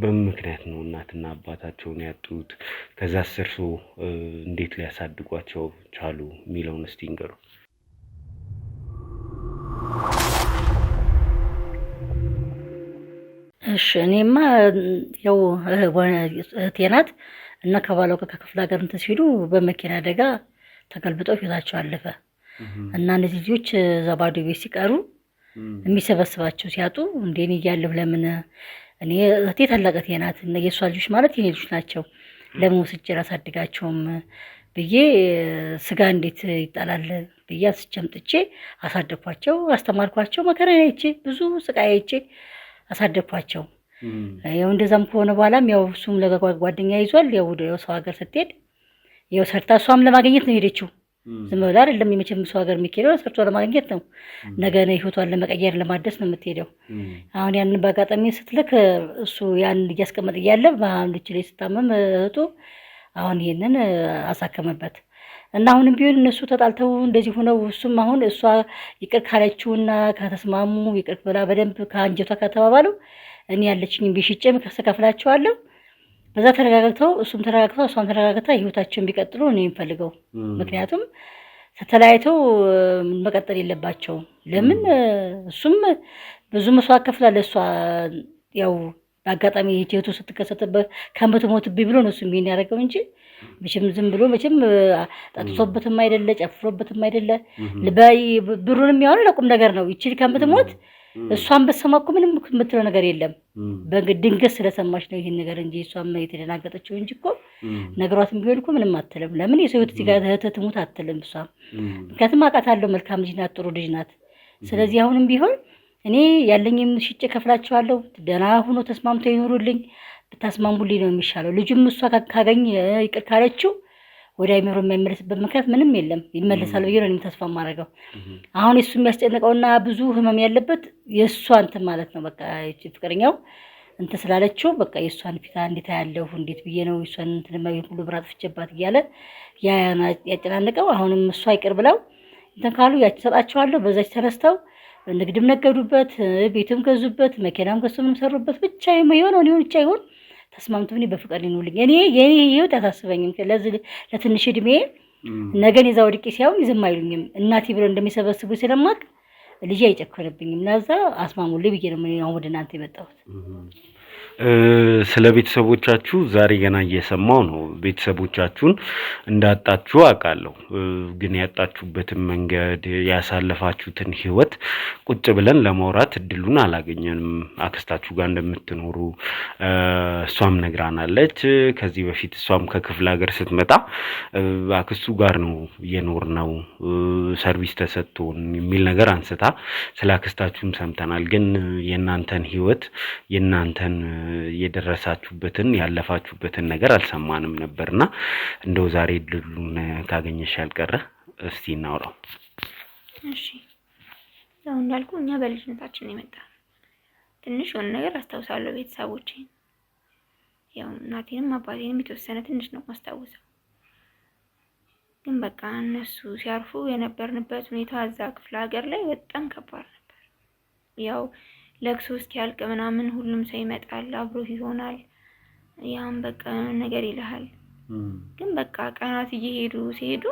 በምክንያት ነው እናትና አባታቸውን ያጡት። ከዛ እርሱ እንዴት ሊያሳድጓቸው ቻሉ የሚለውን እስቲ ንገሩ። እሺ እኔማ ያው እህቴ ናት እና ከባሏ ጋር ከክፍለ ሀገር እንትን ሲሉ በመኪና አደጋ ተገልብጠው ፊታቸው አለፈ እና እነዚህ ልጆች እዛ ባዶ ቤት ሲቀሩ የሚሰበስባቸው ሲያጡ እንዴን እያለሁ ለምን እኔ እህቴ ታላቅ እህቴ ናት እና የእሷ ልጆች ማለት የኔ ልጆች ናቸው ለምን ወስጄ ላሳድጋቸውም ብዬ ስጋ እንዴት ይጣላል ብዬ አስጨምጥቼ አሳደኳቸው፣ አስተማርኳቸው። መከራ አይቼ ብዙ ስቃይ አይቼ አሳደኳቸው። ያው እንደዛም ከሆነ በኋላም ያው እሱም ለጓደኛ ይዟል። ያው ወደ ሰው ሀገር ስትሄድ ያው ሰርታ እሷም ለማግኘት ነው ሄደችው። ዝም ብላ አይደለም የመቼም ሰው ሀገር የሚሄደው ሰርቶ ለማግኘት ነው። ነገ ነው ህይወቷን ለመቀየር ለማደስ ነው የምትሄደው። አሁን ያንን በአጋጣሚ ስትልክ እሱ ያን እያስቀመጥ እያለ በአንድ ላይ ስታመም እህቱ አሁን ይሄንን አሳከመበት እና አሁንም ቢሆን እነሱ ተጣልተው እንደዚህ ሆነው እሱም አሁን እሷ ይቅር ካለችውና ከተስማሙ ይቅር ብላ በደንብ ከአንጀቷ ከተባባሉ እኔ ያለችኝ ቢሽጭም ከሰከፍላቸዋለሁ በዛ ተረጋግተው እሱም ተረጋግተው እሷም ተረጋግታ ህይወታቸውን ቢቀጥሉ ነው የሚፈልገው። ምክንያቱም ተተለያይተው መቀጠል የለባቸውም። ለምን እሱም ብዙ መስዋዕት ከፍላለች እሷ ያው በአጋጣሚ ህይወቱ ስትከሰተበት ከምትሞትብኝ ብሎ ነው እሱም ይሄን ያደረገው እንጂ መቼም ዝም ብሎ መቼም ጠጥቶበትም አይደለ ጨፍሮበትም አይደለ ብሩንም ያው ለቁም ነገር ነው። ይችል ከምትሞት እሷን በሰማ እኮ ምንም የምትለው ነገር የለም። ድንገት ስለሰማች ነው ይሄን ነገር እንጂ እሷም የተደናገጠችው እንጂ እኮ ነገሯትም ቢሆን እኮ ምንም አትልም። ለምን የሰው ህይወት ሲጋር ትሙት አትልም እሷ። ምክንያቱም አውቃታለሁ መልካም ልጅ ናት፣ ጥሩ ልጅ ናት። ስለዚህ አሁንም ቢሆን እኔ ያለኝም ሽጬ ከፍላቸዋለሁ። ደህና ሆኖ ተስማምተው ይኖሩልኝ፣ ብታስማሙልኝ ነው የሚሻለው። ልጁም እሷ ካገኝ ይቅር ካለችው ወደ አይምሮ የማይመለስበት ምክንያት ምንም የለም፣ ይመለሳል ብዬ ነው ተስፋ የማደርገው። አሁን እሱ የሚያስጨንቀውና ብዙ ህመም ያለበት የእሷ እንትን ማለት ነው። በቃ ፍቅረኛው እንትን ስላለችው በቃ የእሷን ፊታ እንዴት ያለሁ እንዴት ብዬ ነው እሷን እንትን ሁሉ ብራ ጥፍቼባት እያለ ያጨናንቀው። አሁንም እሷ ይቅር ብለው እንትን ካሉ ያች ሰጣቸዋለሁ። በዛች ተነስተው ንግድም ነገዱበት፣ ቤትም ገዙበት፣ መኪናም ከሱም ሰሩበት። ብቻ የሆነው ሊሆን ብቻ ይሁን ተስማምቶ እኔ በፍቅር ሊኖርልኝ እኔ የኔ ህይወት አያሳስበኝም። ለዚህ ለትንሽ እድሜ ነገን ይዛ ወድቄ ሲያዩኝ ዝም አይሉኝም። እናቴ ብለው እንደሚሰበስቡ ስለማቅ ልጅ አይጨክንብኝም። ለዛ አስማሙልኝ ብዬ ነው ወደ እናንተ የመጣሁት። ስለ ቤተሰቦቻችሁ ዛሬ ገና እየሰማው ነው። ቤተሰቦቻችሁን እንዳጣችሁ አውቃለሁ። ግን ያጣችሁበትን መንገድ ያሳለፋችሁትን ህይወት ቁጭ ብለን ለማውራት እድሉን አላገኘንም። አክስታችሁ ጋር እንደምትኖሩ እሷም ነግራናለች። ከዚህ በፊት እሷም ከክፍለ ሀገር ስትመጣ አክስቱ ጋር ነው የኖርነው ሰርቪስ ተሰጥቶን የሚል ነገር አንስታ ስለ አክስታችሁም ሰምተናል። ግን የእናንተን ህይወት የእናንተን የደረሳችሁበትን ያለፋችሁበትን ነገር አልሰማንም ነበርና እንደው ዛሬ ድሉን ካገኘሽ ያልቀረ እስቲ እናውራው። እሺ ያው እንዳልኩ እኛ በልጅነታችን የመጣ ትንሽ የሆነ ነገር አስታውሳለሁ። ቤተሰቦቼን ያው እናቴንም አባቴንም የተወሰነ ትንሽ ነው ማስታወሰው። ግን በቃ እነሱ ሲያርፉ የነበርንበት ሁኔታ እዛ ክፍለ ሀገር ላይ በጣም ከባድ ነበር። ያው ለቅሶ እስኪያልቅ ምናምን ሁሉም ሰው ይመጣል፣ አብሮ ይሆናል። ያም በቃ ነገር ይልሃል። ግን በቃ ቀናት እየሄዱ ሲሄዱ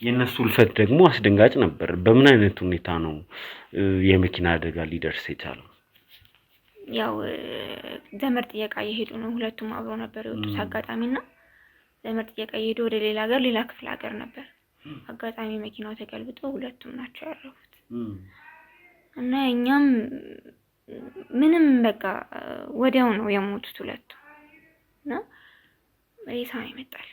የነሱ ልፈት ደግሞ አስደንጋጭ ነበር። በምን አይነት ሁኔታ ነው የመኪና አደጋ ሊደርስ የቻለው? ያው ዘመድ ጥየቃ እየሄዱ ነው። ሁለቱም አብረው ነበር የወጡት አጋጣሚና ዘመድ ጥየቃ እየሄዱ ወደ ሌላ ሀገር፣ ሌላ ክፍለ ሀገር ነበር። አጋጣሚ መኪናው ተገልብጦ ሁለቱም ናቸው ያረፉት። እና እኛም ምንም በቃ ወዲያው ነው የሞቱት ሁለቱ እና ሬሳ ይመጣል።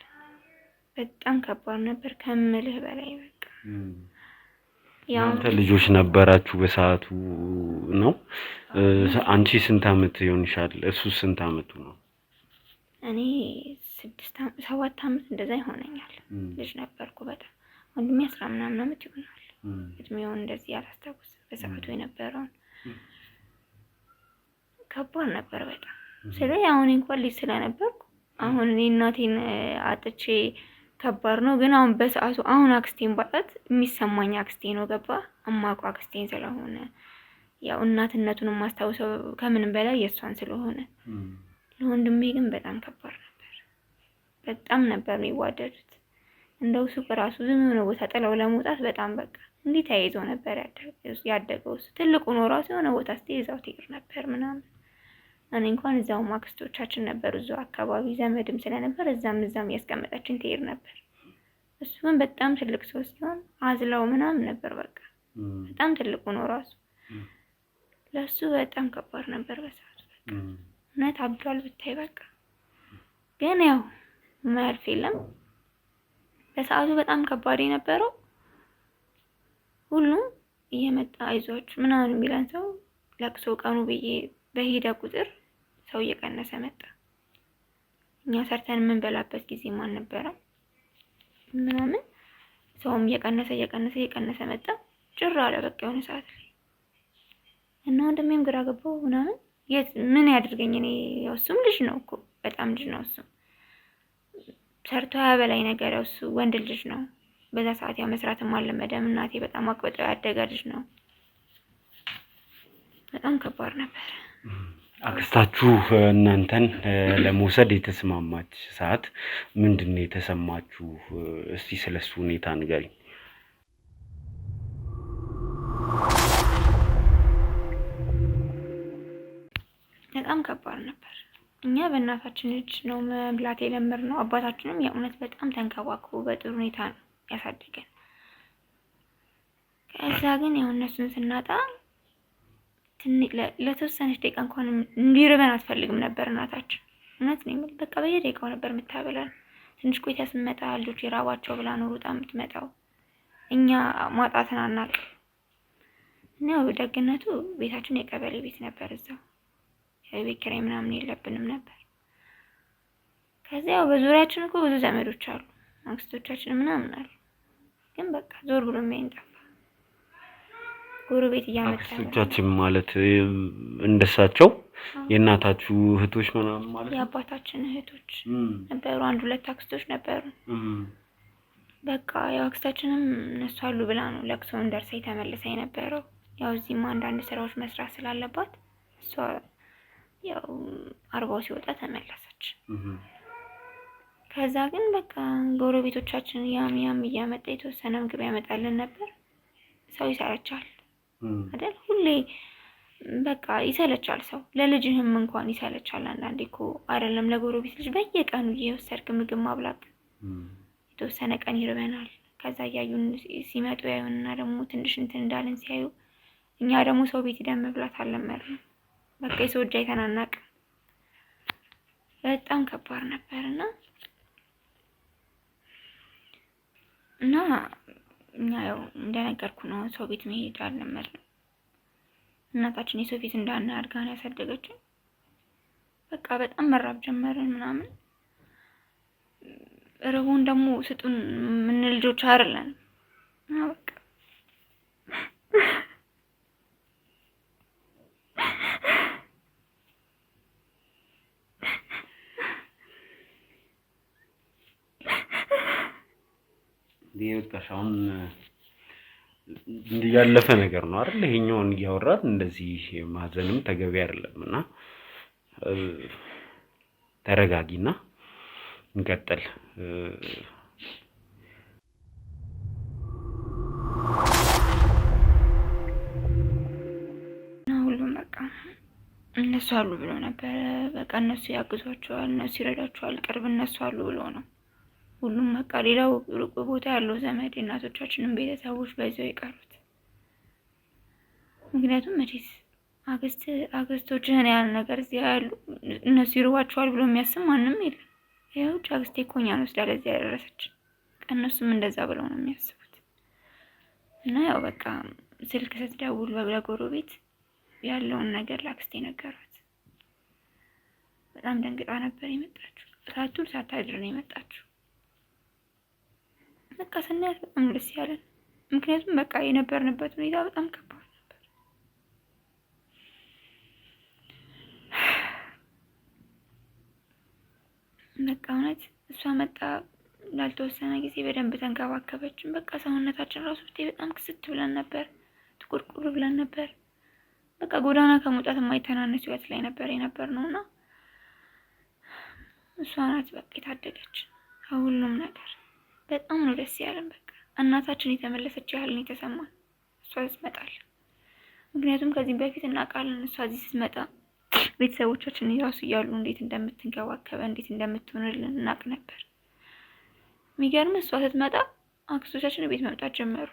በጣም ከባድ ነበር ከምልህ በላይ በቃ። እናንተ ልጆች ነበራችሁ በሰዓቱ ነው? አንቺ ስንት አመት ይሆንሻል? እሱ ስንት አመቱ ነው? እኔ 7 አመት እንደዛ ይሆነኛል። ልጅ ነበርኩ በጣም። ወንድሜ 10 ምናምን አመት ይሆናል። እድሜውን እንደዚህ አላስታውስም በሰዓቱ የነበረውን። ከባድ ነበር በጣም። ስለዚህ አሁን እንኳን ልጅ ስለነበርኩ አሁን እኔ እናቴን አጥቼ ከባድ ነው። ግን አሁን በሰዓቱ አሁን አክስቴን ባጣት የሚሰማኝ አክስቴ ነው። ገባ እማቋ አክስቴን ስለሆነ ያው እናትነቱን የማስታውሰው ከምንም በላይ የእሷን ስለሆነ፣ ለወንድሜ ግን በጣም ከባድ ነበር። በጣም ነበር የሚዋደዱት። እንደው ሱቅ ራሱ ዝም ብሎ ቦታ ጥለው ለመውጣት በጣም በቃ እንዴት ተያይዞ ነበር ያደገው። እሱ ትልቁ ነው ራሱ የሆነ ቦታ ስትይዛው ትሄድ ነበር ምናምን። እኔ እንኳን እዛው ማክስቶቻችን ነበሩ እዛው አካባቢ ዘመድም ስለነበር እዛም ያስቀመጣችን ትሄድ ነበር። እሱ ግን በጣም ትልቅ ሰው ሲሆን አዝላው ምናምን ነበር በቃ በጣም ትልቁ ነው ራሱ። ለሱ በጣም ከባድ ነበር በሰዓቱ በቃ እውነት አብዷል ብታይ በቃ። ግን ያው ማያልፍ የለም። በሰዓቱ በጣም ከባድ የነበረው ሁሉም እየመጣ አይዟችሁ ምናምን የሚለን ሰው ለቅሶ ቀኑ በሄደ ቁጥር ሰው እየቀነሰ መጣ። እኛ ሰርተን የምንበላበት ጊዜ ማን ነበረ ምናምን ሰውም እየቀነሰ መጣ። ጭር አለ በቃ የሆነ ሰዓት ላይ እና ወንድሜም ግራ ገባው ምናምን ምን ያድርገኝ እኔ። ያው እሱም ልጅ ነው እኮ በጣም ልጅ ነው እሱ ሰርቶ ያበላይ ነገር። ያው እሱ ወንድ ልጅ ነው በዛ ሰዓት ያው መስራትም አልለመደም። እናቴ በጣም አቅበጠው ያደገ ልጅ ነው። በጣም ከባድ ነበር። አክስታችሁ እናንተን ለመውሰድ የተስማማች ሰዓት ምንድነው የተሰማችሁ? እስቲ ስለሱ ሁኔታ ንገሪኝ። በጣም ከባድ ነበር። እኛ በእናታችን እጅ ነው መብላት የለመድነው። አባታችንም የእውነት በጣም ተንከባክቦ በጥሩ ሁኔታ ነው ያሳደገን። ከዛ ግን ያው እነሱን ስናጣ ለተወሰነች ደቂቃ እንኳን እንዲርበን አትፈልግም ነበር እናታችን። እውነት ነው የምልህ በቃ በየደቂቃው ነበር የምታበላን። ትንሽ ቆይታ ስንመጣ ልጆች የራባቸው ብላ ነው ሩጣ የምትመጣው። እኛ ማጣትን አናውቅም። እና ያው ደግነቱ ቤታችን የቀበሌ ቤት ነበር እዛው የቤት ኪራይ ምናምን የለብንም ነበር። ከዚያ ያው በዙሪያችን እኮ ብዙ ዘመዶች አሉ፣ አክስቶቻችን ምናምን አሉ። ግን በቃ ዞር ብሎ የሚያይን ጠፋ። ጎረቤት እያመጣ አክስቶቻችን ማለት እንደሳቸው የእናታችሁ እህቶች ምናምን ማለት የአባታችን እህቶች ነበሩ። 1-2 አክስቶች ነበሩ። በቃ ያው አክስታችንም እነሱ አሉ ብላ ነው ለቅሶን ደርሳ ተመልሳ የነበረው። ያው እዚህም አንዳንድ ስራዎች መስራት ስላለባት እሷ ያው 40 ሲወጣ ተመለሰች። ከዛ ግን በቃ ጎረቤቶቻችን ያም እያመጣ የተወሰነ ምግብ ያመጣልን ነበር። ሰው ይሰለቻል አይደል? ሁሌ በቃ ይሰለቻል ሰው። ለልጅህም እንኳን ይሰለቻል አንዳንዴ እኮ አይደለም ለጎረቤት ልጅ በየቀኑ እየወሰድክ ምግብ ማብላት። የተወሰነ ቀን ይርበናል። ከዛ እያዩን ሲመጡ ያዩንና ደግሞ ትንሽ እንትን እንዳለን ሲያዩ እኛ ደግሞ ሰው ቤት ሄደን መብላት አልለመድንም። በቃ የሰው እጅ አይተን አናውቅም። በጣም ከባድ ነበርና እኛ ያው እንደነገርኩ ነው ሰው ቤት መሄድ አልለመድንም። እናታችን የሰው ቤት እንዳና አድርጋን ያሳደገችን። በቃ በጣም መራብ ጀመርን ምናምን። ረቡን ደግሞ ስጡን ምን ልጆች አይደለን በቃ ይበቃሽ። አሁን እንዲህ ያለፈ ነገር ነው አይደል? ይሄኛውን እያወራን እንደዚህ ማዘንም ተገቢ አይደለምና ተረጋጊና እንቀጥል። ሁሉም በቃ እነሱ አሉ ብሎ ነበር። በቃ እነሱ ያግዟቸዋል፣ እነሱ ይረዳቸዋል፣ ቅርብ እነሱ አሉ ብሎ ነው ሁሉም በቃ። ሌላው ሩቅ ቦታ ያለው ዘመድ እናቶቻችንን ቤተሰቦች በዛው የቀሩት። ምክንያቱም መቼስ አክስቶችህን ያህል ነገር እዚህ ያሉ እነሱ ይርዋቸዋል ብሎ የሚያስብ ማንም የለም። ይኸው አክስቴ እኮ እኛን ወስዳ ለዚህ ያደረሰች፣ እነሱም እንደዛ ብለው ነው የሚያስቡት። እና ያው በቃ ስልክ ስትደውል ለጎረቤት ያለውን ነገር ለአክስቴ ነገሯት። በጣም ደንግጣ ነበር የመጣችው። ሳትውል ሳታድር ነው የመጣችው። በቃ ስናያት በጣም ደስ ያለን። ምክንያቱም በቃ የነበርንበት ሁኔታ በጣም ከባድ ነበር። በቃ እውነት እሷ መጣ ላልተወሰነ ጊዜ በደንብ ተንከባከበችን። በቃ ሰውነታችን ራሱ በጣም ክስት ብለን ነበር፣ ትቁርቁር ብለን ነበር። በቃ ጎዳና ከመውጣት የማይተናነስ ህይወት ላይ ነበር የነበርነውና እሷ ናት በቃ የታደገች ከሁሉም ነገር። በጣም ነው ደስ ያለን። በቃ እናታችን የተመለሰች ያህል ነው የተሰማን እሷ ስትመጣል። ምክንያቱም ከዚህ በፊት እናውቃለን እሷ እዚህ ስትመጣ ቤተሰቦቻችን ራሱ እያሉ እንዴት እንደምትንከባከበ እንዴት እንደምትሆንልን እናውቅ ነበር። የሚገርም እሷ ስትመጣ አክስቶቻችን ቤት መምጣት ጀመሩ።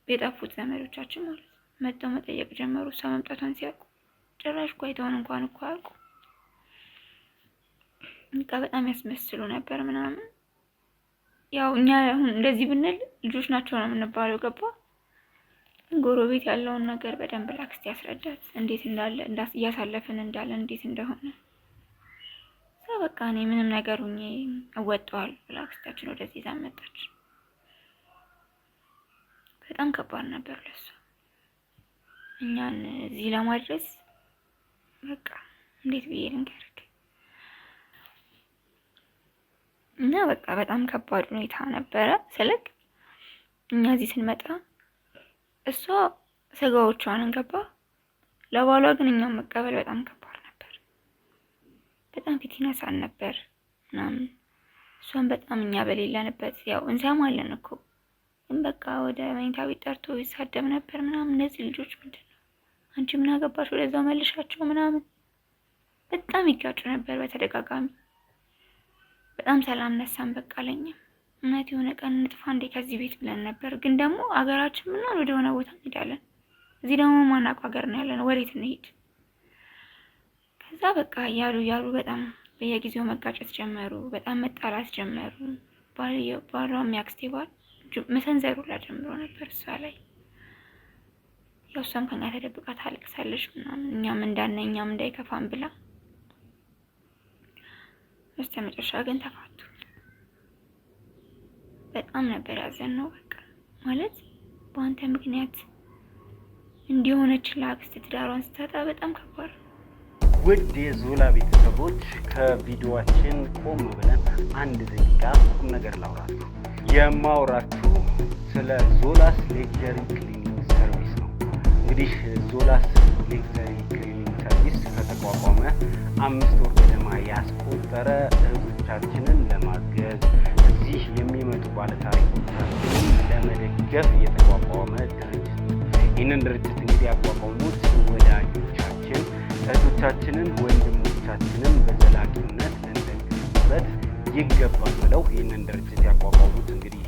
የጠፉት ዘመዶቻችን ማለት መጥተው መጠየቅ ጀመሩ። እሷ መምጣቷን ሲያውቁ ጭራሽ እኮ አይተውን እንኳን እኮ አያውቁ። በቃ በጣም ያስመስሉ ነበር ምናምን። ያው እኛ አሁን እንደዚህ ብንል ልጆች ናቸው ነው የምንባለው፣ ገባ። ጎረቤት ያለውን ነገር በደንብ ለአክስቴ ያስረዳት እንዴት እንዳለ እያሳለፍን እንዳለ እንዴት እንደሆነ። በቃ እኔ ምንም ነገር ሁኜ እወጣዋለሁ ብላ አክስታችን ወደዚህ ይዛ መጣች። በጣም ከባድ ነበር ለሷ እኛን እዚህ ለማድረስ። በቃ እንዴት ብዬ ልንገርህ እና በቃ በጣም ከባድ ሁኔታ ነበረ። ስለክ እኛ እዚህ ስንመጣ እሷ ስጋዎቿን እንገባ ለባሏ ግን እኛውን መቀበል በጣም ከባድ ነበር። በጣም ፊት ይነሳን ነበር ምናምን። እሷን በጣም እኛ በሌለንበት ያው እንሰማለን እኮ ግን በቃ ወደ መኝታ ቤት ጠርቶ ይሳደብ ነበር ምናምን። እነዚህ ልጆች ምንድን ነው አንቺ ምን አገባሽ ወደዛው መልሻቸው ምናምን። በጣም ይጋጩ ነበር በተደጋጋሚ። በጣም ሰላም ነሳን በቃ ለኛ። እውነት የሆነ ቀን እንጥፋ እንዴ ከዚህ ቤት ብለን ነበር። ግን ደግሞ አገራችን ምናምን ወደ ሆነ ቦታ እንሄዳለን። እዚህ ደግሞ ማናውቀው ሀገር ነው ያለን፣ ወዴት እንሄድ? ከዛ በቃ እያሉ በጣም በየጊዜው መጋጨት ጀመሩ። በጣም መጣላት ጀመሩ። ባሏ የሚያክስቴ ባል መሰንዘሩ ላይ ጀምሮ ነበር እሷ ላይ። ያው እሷም ከኛ ተደብቃ ታለቅሳለች ምናምን እኛም እንዳይከፋን ብላ። በስተመጨረሻ ግን ተፋቱ። በጣም ነበር ያዘንነው። በቃ ማለት በአንተ ምክንያት እንዲሆነች ለአክስት ትዳሯን ስታጣ በጣም ከባድ ነው። ውድ የዞላ ቤተሰቦች ከቪዲዮአችን ቆም ብለን አንድ ደቂቃ ቁም ነገር ላውራችሁ። የማውራችሁ ስለ ዞላስ ሌክዠሪ ክሊኒንግ ሰርቪስ ነው። እንግዲህ ዞላስ ሌክዠሪ ክሊኒንግ ሰርቪስ ከተቋቋመ 5 ወር ገደማ ያስቆጠረ እህቶቻችንን ለማገዝ እዚህ የሚመጡ ባለታሪኮቻችንን ለመደገፍ የተቋቋመ ድርጅት ነው። ይህንን ድርጅት እንግዲህ ያቋቋሙት ወዳጆቻችን እህቶቻችንን ወንድሞቻችንን በዘላቂነት ልንደግፍበት ይገባል ብለው ይህንን ድርጅት ያቋቋሙት እንግዲህ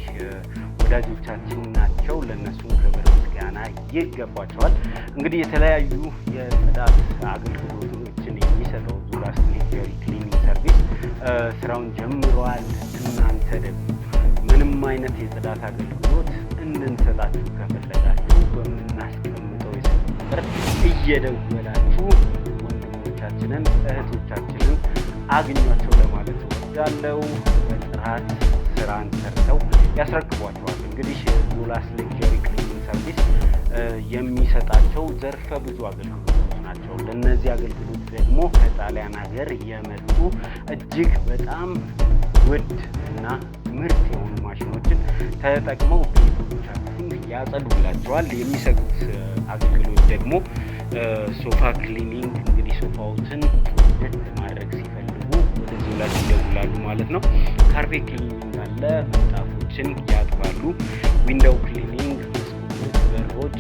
ወዳጆቻችን ናቸው። ለእነሱም ክብር ምስጋና ይገባቸዋል። እንግዲህ የተለያዩ የጽዳት አገልግሎቶችን የሚሰጠው ዞላስ ሌክዠሪ ክሊኒንግ ሰርቪስ ስራውን ጀምረዋል። እናንተ ደግሞ ምንም አይነት የጽዳት አገልግሎት እንድንሰጣችሁ ከፈለጋችሁ በምናስቀምጠው የስልክ ቁጥር እየደወላችሁ ወንድሞቻችንን እህቶቻችንን አግኟቸው ለማለት እወዳለሁ። በጥራት ስራን ሰርተው ያስረክቧቸዋል። እንግዲህ ዞላስ ሌክዠሪ ክሊኒንግ ሰርቪስ የሚሰጣቸው ዘርፈ ብዙ አገልግሎቶች ናቸው። ለእነዚህ አገልግሎት ደግሞ ከጣሊያን ሀገር የመጡ እጅግ በጣም ውድ እና ምርት የሆኑ ማሽኖችን ተጠቅመው ቤቶቻችሁን ያጸዱላቸዋል። የሚሰጡት አገልግሎት ደግሞ ሶፋ ክሊኒንግ፣ እንግዲህ ሶፋዎችን ጽድት ማድረግ ሲፈልጉ ወደ ዞላ ይደውላሉ ማለት ነው። ካርፔት ክሊኒንግ አለ፣ ምንጣፎችን ያጥባሉ። ዊንዶው ክሊኒንግ፣ መስኮቶች፣ በሮች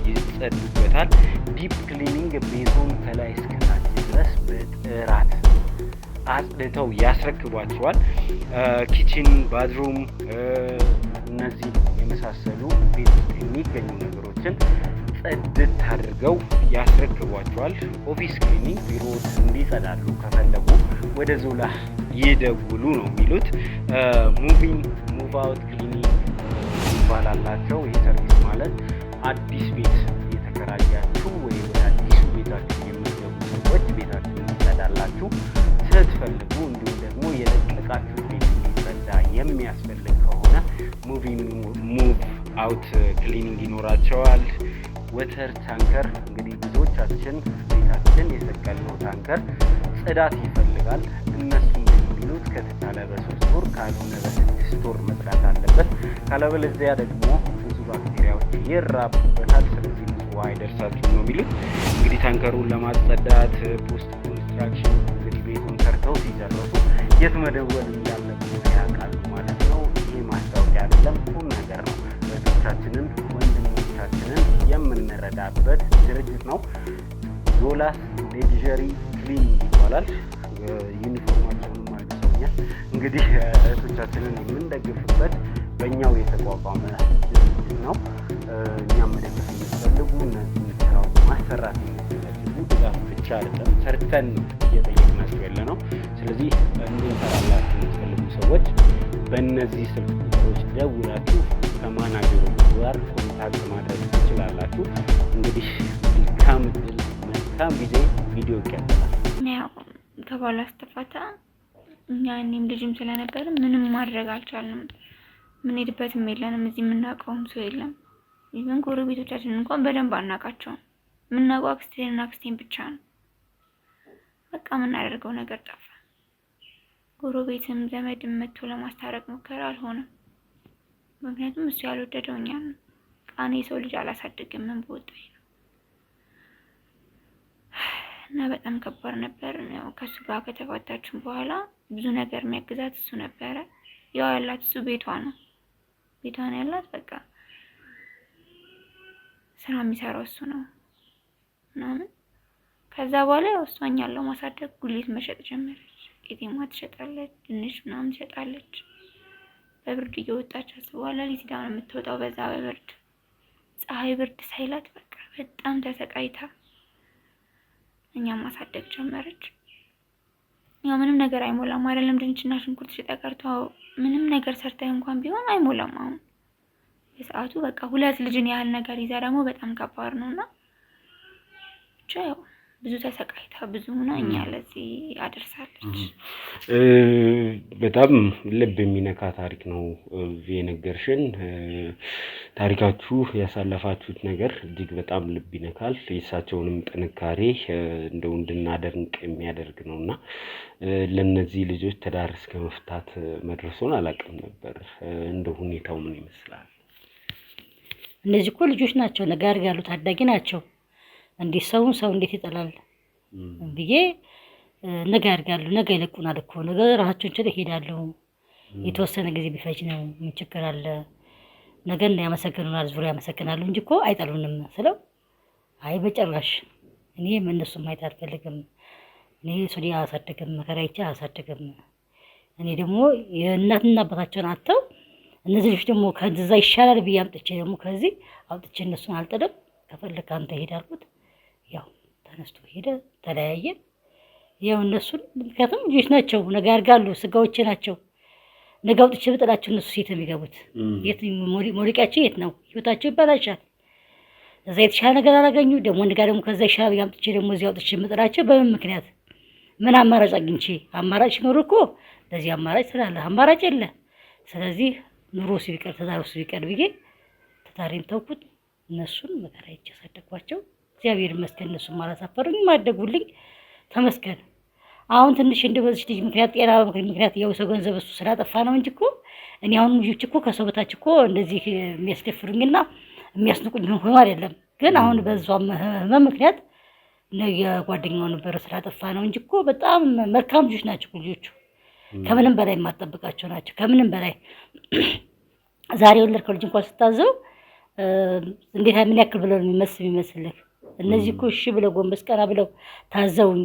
ይጸዱበታል። ዲፕ ክሊኒንግ ቤቱን ከላይ እስከታች ድረስ በጥራት አጽድተው ያስረክቧቸዋል። ኪችን፣ ባዝሩም እነዚህ የመሳሰሉ ቤት ውስጥ የሚገኙ ነገሮችን ጽድት አድርገው ያስረክቧቸዋል። ኦፊስ ክሊኒንግ ቢሮዎች እንዲጸዳሉ ከፈለጉ ወደ ዞላ ይደውሉ ነው የሚሉት። ሙቪን ሙቭ አውት ክሊኒንግ ይባላላቸው። ይህ ሰርቪስ ማለት አዲስ ቤት የተከራያችሁ ወይ ወደ አዲሱ ቤታችሁ የሚገቡ ሰዎች ቤታችሁ እንዲጸዳላችሁ ስትፈልጉ፣ እንዲሁም ደግሞ የለቀቃችሁ ቤት እንዲጸዳ የሚያስፈልግ ከሆነ ሙቭ አውት ክሊኒንግ ይኖራቸዋል። ወተር ታንከር፣ እንግዲህ ብዙዎቻችን ቤታችን የሰቀልነው ታንከር ጽዳት ይፈልጋል። እነሱም የሚሉት ከተቻለ በ3 ወር ካልሆነ በ6 ወር መጽዳት አለበት። ካለበለዚያ ደግሞ ብዙ ባክቴሪያዎች ይራቡበታል። ስለዚህ ውሃ አይደርሳችሁም ነው የሚሉት። እንግዲህ ታንከሩን ለማጸዳት ፖስት ኮንስትራክሽን እንግዲህ ቤቱን ሰርተው ሲጨርሱ የት መደወል እንዳለብን ያውቃሉ ማለት ነው። ይህ ማስታወቂያ አይደለም፣ ቁም ነገር ነው። እህቶቻችንን ወንድሞቻችንን የምንረዳበት ድርጅት ነው። ዞላስ ሌክዠሪ ክሊኒንግ ይባላል። ዩኒፎርማቸውንም አልብሰውኛል። እንግዲህ እህቶቻችንን የምንደግፍበት በእኛው የተቋቋመ ድርጅት ነው። እኛም መደገፍ የምትፈልጉ እነዚህ ስራዎች ማሰራት የምትፈልጉ ድጋፍ ብቻ አይደለም፣ ሰርተን እየጠየቅናቸው ያለ ነው። ስለዚህ እንድንሰራላችሁ የምትፈልጉ ሰዎች በእነዚህ ስልክ ቁጥሮች ደውላችሁ ከማናጀሮች ጋር ኮንታክት ማድረግ ትችላላችሁ። እንግዲህ መልካም እድል፣ መልካም ጊዜ። ቪዲዮ ይቀጥላል። ያው ከባሏ ስትፋታ እኛ እኔም ልጅም ስለነበር ምንም ማድረግ አልቻልንም። ምንሄድበትም የለንም። እዚህ የምናውቀውም ሰው የለም። ይህን ጎረቤቶቻችን እንኳን በደንብ አናውቃቸውም። የምናውቀው አክስቴንና አክስቴን ብቻ ነው። በቃ የምናደርገው ነገር ጠፋ። ጎረቤትም ዘመድም መጥቶ ለማስታረቅ ሞከረ፣ አልሆነም። ምክንያቱም እሱ ያልወደደው እኛን ነው። ቃኔ የሰው ልጅ አላሳድግም ምን በወጣኝ ነው። እና በጣም ከባድ ነበር። ያው ከሱ ጋር ከተፋታችን በኋላ ብዙ ነገር የሚያግዛት እሱ ነበረ። ያው ያላት እሱ ቤቷ ነው ያላት። በቃ ስራ የሚሰራው እሱ ነው ምናምን። ከዛ በኋላ ያው እሷኝ ያለው ማሳደግ ጉሊት መሸጥ ጀመረች። ቄጤማ ትሸጣለች፣ ድንች ምናምን ትሸጣለች። በብርድ እየወጣች በኋላ ሊትዳ ነው የምትወጣው። በዛ በብርድ ፀሐይ ብርድ ሳይላት በቃ በጣም ተሰቃይታ እኛም ማሳደግ ጀመረች። ያው ምንም ነገር አይሞላም አይደለም፣ ድንችና ሽንኩርት ሽጣ ቀርቶ ምንም ነገር ሰርታ እንኳን ቢሆን አይሞላም። አሁን በሰዓቱ በቃ 2 ልጅን ያህል ነገር ይዛ ደግሞ በጣም ከባድ ነውና ብቻ ያው ብዙ ተሰቃይታ ብዙ ሆና እኛ ለዚህ አደርሳለች። በጣም ልብ የሚነካ ታሪክ ነው የነገርሽን። ታሪካችሁ ያሳለፋችሁት ነገር እጅግ በጣም ልብ ይነካል። የእሳቸውንም ጥንካሬ እንደው እንድናደንቅ የሚያደርግ ነውና ለነዚህ ልጆች ትዳር እስከ መፍታት መድረሱን አላውቅም ነበር። እንደ ሁኔታው ምን ይመስላል? እነዚህ እኮ ልጆች ናቸው፣ ነገ ያድጋሉ፣ ታዳጊ ናቸው። እንዴት ሰው እንዴት ይጠላል ብዬ ነገ ያድጋሉ፣ ነገ ይለቁናል እኮ ነገ ራሳቸውን ችለው ይሄዳሉ። የተወሰነ ጊዜ ቢፈጅ ነው፣ ምን ችግር አለ? ነገ ያመሰግኑናል፣ ዙሪያ ያመሰግናሉ እንጂ እኮ አይጠሉንም ስለው አይ በጭራሽ እኔ እነሱን ማየት አልፈልግም። እኔ ሱዲ አያሳድግም፣ መከራይቼ አያሳድግም። እኔ ደግሞ የእናትና አባታቸውን አጥተው እነዚህ ልጆች ደግሞ ከዛ ይሻላል ብዬ አምጥቼ ደግሞ ከዚህ አውጥቼ እነሱን አልጥልም። ከፈለክ አንተ ሄድ አልኩት። ያው ተነስቶ ሄደ፣ ተለያየን። ያው እነሱን ምክንያቱም ልጆች ናቸው፣ ነገ ያድጋሉ፣ ስጋዎቼ ናቸው። ነገ አውጥቼ ብጥላቸው እነሱ ሴት የሚገቡት የት ሞሪቃቸው የት ነው? ህይወታቸው ይበላሻል። እዛ የተሻለ ነገር አላገኙ ደግሞ እንደጋ ደግሞ ከዛ ይሻላል ብዬ አምጥቼ ደግሞ እዚህ አውጥቼ ብጥላቸው በምን ምክንያት? ምን አማራጭ አግኝቼ? አማራጭ ሲኖር እኮ ለዚህ አማራጭ ስላለ አማራጭ የለ። ስለዚህ ኑሮ ሲቢቀር ትዳሩ ሲቢቀር ብዬ ትዳሬን ተውኩት። እነሱን መከራ ያሳደግኳቸው እግዚአብሔር ይመስገን። እነሱም አላሳፈሩኝም፣ አደጉልኝ። ተመስገን። አሁን ትንሽ እንደው በዚህ ልጅ ምክንያት ጤና ምክንያት ያው ሰው ገንዘብ እሱ ስላጠፋ ነው እንጂ እኮ እኔ አሁን ልጆች እኮ ከሰው በታች እኮ እንደዚህ የሚያስደፍሩኝና የሚያስንቁኝ ሆኖ አይደለም። ግን አሁን በዛው ህመም ምክንያት የጓደኛው ነበር ስላጠፋ ነው እንጂ እኮ በጣም መልካም ልጆች ናቸው ልጆቹ። ከምንም በላይ የማጠብቃቸው ናቸው። ከምንም በላይ ዛሬ ወለድከው ልጅ እንኳን ስታዘው እንዴት ምን ያክል ብለው ነው የሚመስልህ? እነዚህ እኮ እሺ ብለው ጎንበስ ቀና ብለው ታዘውኝ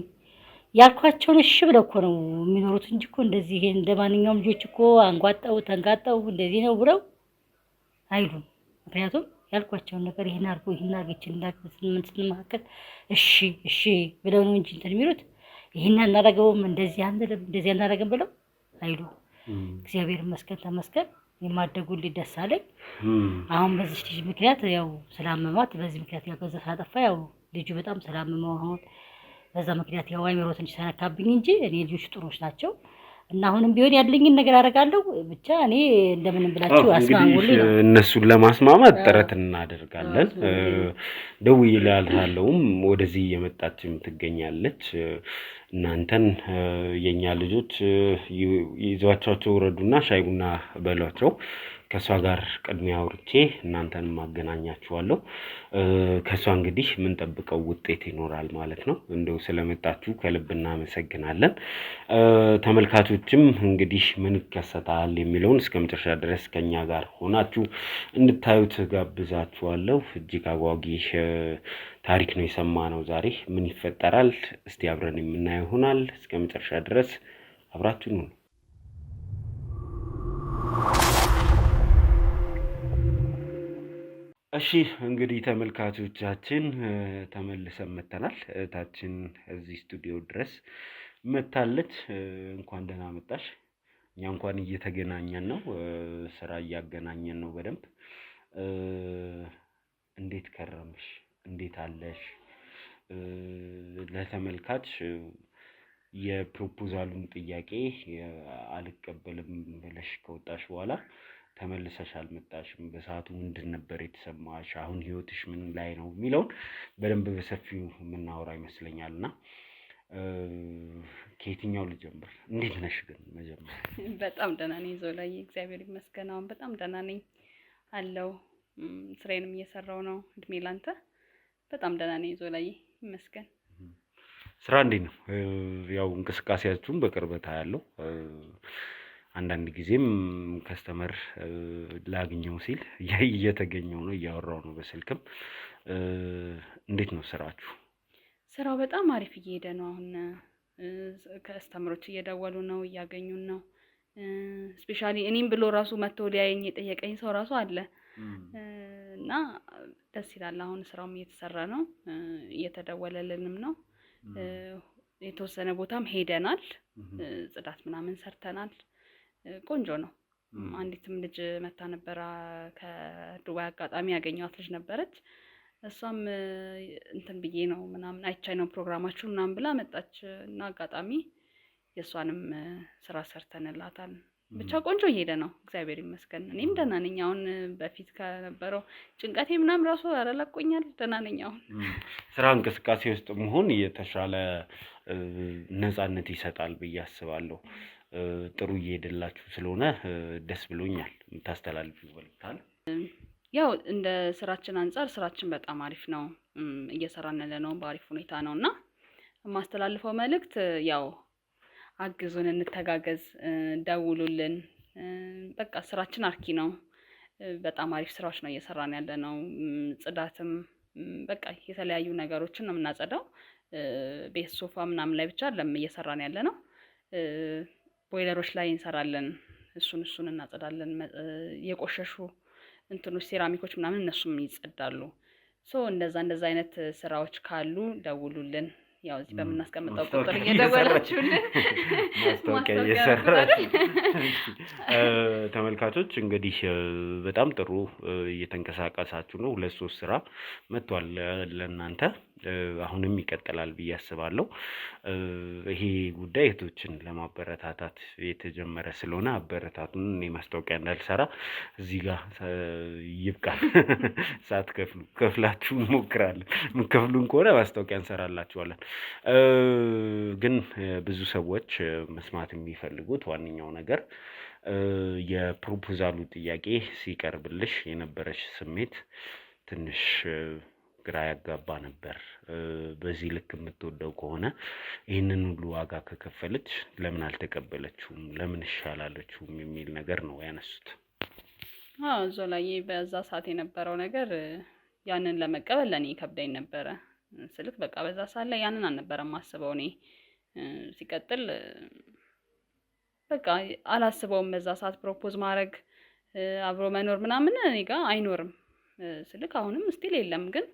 ያልኳቸውን እሺ ብለው እኮ ነው የሚኖሩት እንጂ እኮ እንደዚህ እንደ ማንኛውም ልጆች እኮ አንጓጣው ተንጋጣው እንደዚህ ነው ብለው አይሉም። ምክንያቱም ያልኳቸውን ነገር ይሄን አድርጎ ይሄን አድርገች ስንመካከል እሺ ብለው ነው እንጂ እንትን የሚሉት ይሄን አናደርገውም እንደዚህ አናደርግም ብለው አይሉም። እግዚአብሔር ይመስገን ተመስገን። የማደጉልኝ ደስ አለኝ። አሁን በዚህ ልጅ ምክንያት ያው ስላመማት በዚህ ምክንያት ያው ገንዘብ ሳጠፋ ያው ልጁ በጣም ስላመመው አሁን በዛ ምክንያት ያው አይምሮ ትንሽ ተነካብኝ እንጂ እኔ ልጆች ጥሩዎች ናቸው እና አሁንም ቢሆን ያለኝን ነገር አደርጋለሁ። ብቻ እኔ እንደምንም ብላችሁ አስማሙልኝ ነው። እነሱን ለማስማማት ጥረት እናደርጋለን። ደውዬላታለሁም ወደዚህ እየመጣችም ትገኛለች። እናንተን የኛ ልጆች ይዟቸው ወረዱና ሻይ ቡና በሏቸው። ከሷ ጋር ቅድሚያ አውርቼ እናንተን ማገናኛችኋለሁ። ከሷ እንግዲህ ምን ጠብቀው ውጤት ይኖራል ማለት ነው። እንደው ስለመጣችሁ ከልብ እናመሰግናለን። ተመልካቾችም እንግዲህ ምን ይከሰታል የሚለውን እስከ መጨረሻ ድረስ ከኛ ጋር ሆናችሁ እንድታዩት ጋብዛችኋለሁ። እጅግ አጓጊ ታሪክ ነው የሰማነው ዛሬ። ምን ይፈጠራል እስቲ አብረን የምናየው ይሆናል። እስከ መጨረሻ ድረስ አብራችሁን ሁኑ። እሺ እንግዲህ ተመልካቾቻችን ተመልሰን መተናል። እህታችን እዚህ ስቱዲዮ ድረስ መታለች። እንኳን ደህና መጣሽ። እኛ እንኳን እየተገናኘን ነው፣ ስራ እያገናኘን ነው በደንብ። እንዴት ከረምሽ? እንዴት አለሽ? ለተመልካች የፕሮፖዛሉን ጥያቄ አልቀበልም ብለሽ ከወጣሽ በኋላ ተመልሰሽ አልመጣሽም። በሰዓቱ ምንድን ነበር የተሰማሽ? አሁን ህይወትሽ ምን ላይ ነው የሚለውን በደንብ በሰፊው የምናወራ ይመስለኛልና ከየትኛው ልጀምር? እንዴት ነሽ ግን? መጀመሪያ በጣም ደህና ነኝ ዞላይ፣ እግዚአብሔር ይመስገን። አሁን በጣም ደህና ነኝ አለው። ስራዬንም እየሰራው ነው። እድሜ ላንተ። በጣም ደህና ነኝ ዞላይ፣ ይመስገን። ስራ እንዴት ነው? ያው እንቅስቃሴያችሁን በቅርበት አያለው። አንዳንድ ጊዜም ከስተመር ላግኘው ሲል እየተገኘው ነው፣ እያወራው ነው በስልክም። እንዴት ነው ስራችሁ? ስራው በጣም አሪፍ እየሄደ ነው። አሁን ከስተመሮች እየደወሉ ነው፣ እያገኙን ነው። ስፔሻሊ እኔም ብሎ ራሱ መጥቶ ሊያየኝ የጠየቀኝ ሰው ራሱ አለ እና ደስ ይላል። አሁን ስራውም እየተሰራ ነው፣ እየተደወለልንም ነው። የተወሰነ ቦታም ሄደናል፣ ጽዳት ምናምን ሰርተናል። ቆንጆ ነው። አንዲትም ልጅ መታ ነበር ከዱባይ፣ አጋጣሚ ያገኘኋት ልጅ ነበረች። እሷም እንትን ብዬ ነው ምናምን አይቻይ ነው ፕሮግራማችሁ ምናምን ብላ መጣች እና አጋጣሚ የእሷንም ስራ ሰርተንላታል። ብቻ ቆንጆ እየሄደ ነው፣ እግዚአብሔር ይመስገን። እኔም ደህና ነኝ። አሁን በፊት ከነበረው ጭንቀቴ ምናምን ራሱ አረላቆኛል። ደህና ነኝ አሁን። ስራ እንቅስቃሴ ውስጥ መሆን የተሻለ ነፃነት ይሰጣል ብዬ አስባለሁ። ጥሩ እየሄደላችሁ ስለሆነ ደስ ብሎኛል። የምታስተላልፊው መልዕክት አለ? ያው እንደ ስራችን አንጻር ስራችን በጣም አሪፍ ነው፣ እየሰራን ያለነው በአሪፍ ሁኔታ ነው እና የማስተላልፈው መልዕክት ያው አግዙን፣ እንተጋገዝ፣ ደውሉልን። በቃ ስራችን አርኪ ነው። በጣም አሪፍ ስራዎች ነው እየሰራን ያለነው። ጽዳትም በቃ የተለያዩ ነገሮችን ነው የምናጸዳው። ቤት ሶፋ ምናምን ላይ ብቻ አይደለም እየሰራን ያለነው። ቦይለሮች ላይ እንሰራለን። እሱን እናጸዳለን። የቆሸሹ እንትኖች ሴራሚኮች ምናምን እነሱም ይጸዳሉ። እንደዛ አይነት ስራዎች ካሉ ደውሉልን። ያው እዚህ በምናስቀምጠው ቁጥር እየደወላችሁልን ማስታወቂያ እየሰራችሁ ተመልካቾች እንግዲህ በጣም ጥሩ እየተንቀሳቀሳችሁ ነው። 2-3 ስራ መጥቷል ለእናንተ። አሁንም ይቀጥላል ብዬ አስባለሁ። ይሄ ጉዳይ እህቶችን ለማበረታታት የተጀመረ ስለሆነ አበረታቱን። እኔ ማስታወቂያ እንዳልሰራ እዚህ ጋር ይብቃል። ከፍላችሁ እንሞክራለን። ከፍሉን ከሆነ ማስታወቂያ እንሰራላችኋለን። ግን ብዙ ሰዎች መስማት የሚፈልጉት ዋነኛው ነገር የፕሮፖዛሉ ጥያቄ ሲቀርብልሽ የነበረሽ ስሜት ትንሽ ግራ ያጋባ ነበር። በዚህ ልክ የምትወደው ከሆነ ይህንን ሁሉ ዋጋ ከከፈለች ለምን አልተቀበለችውም፣ ለምን ይሻላለችውም የሚል ነገር ነው ያነሱት። ዞላዬ በዛ ሰዓት የነበረው ነገር ያንን ለመቀበል ለእኔ ከብዳኝ ነበረ። ስልክ በቃ በዛ ሰዓት ላይ ያንን አልነበረም ማስበው እኔ። ሲቀጥል በቃ አላስበውም በዛ ሰዓት ፕሮፖዝ ማድረግ አብሮ መኖር ምናምን እኔ ጋር አይኖርም። ስልክ አሁንም ስቲል የለም። ግን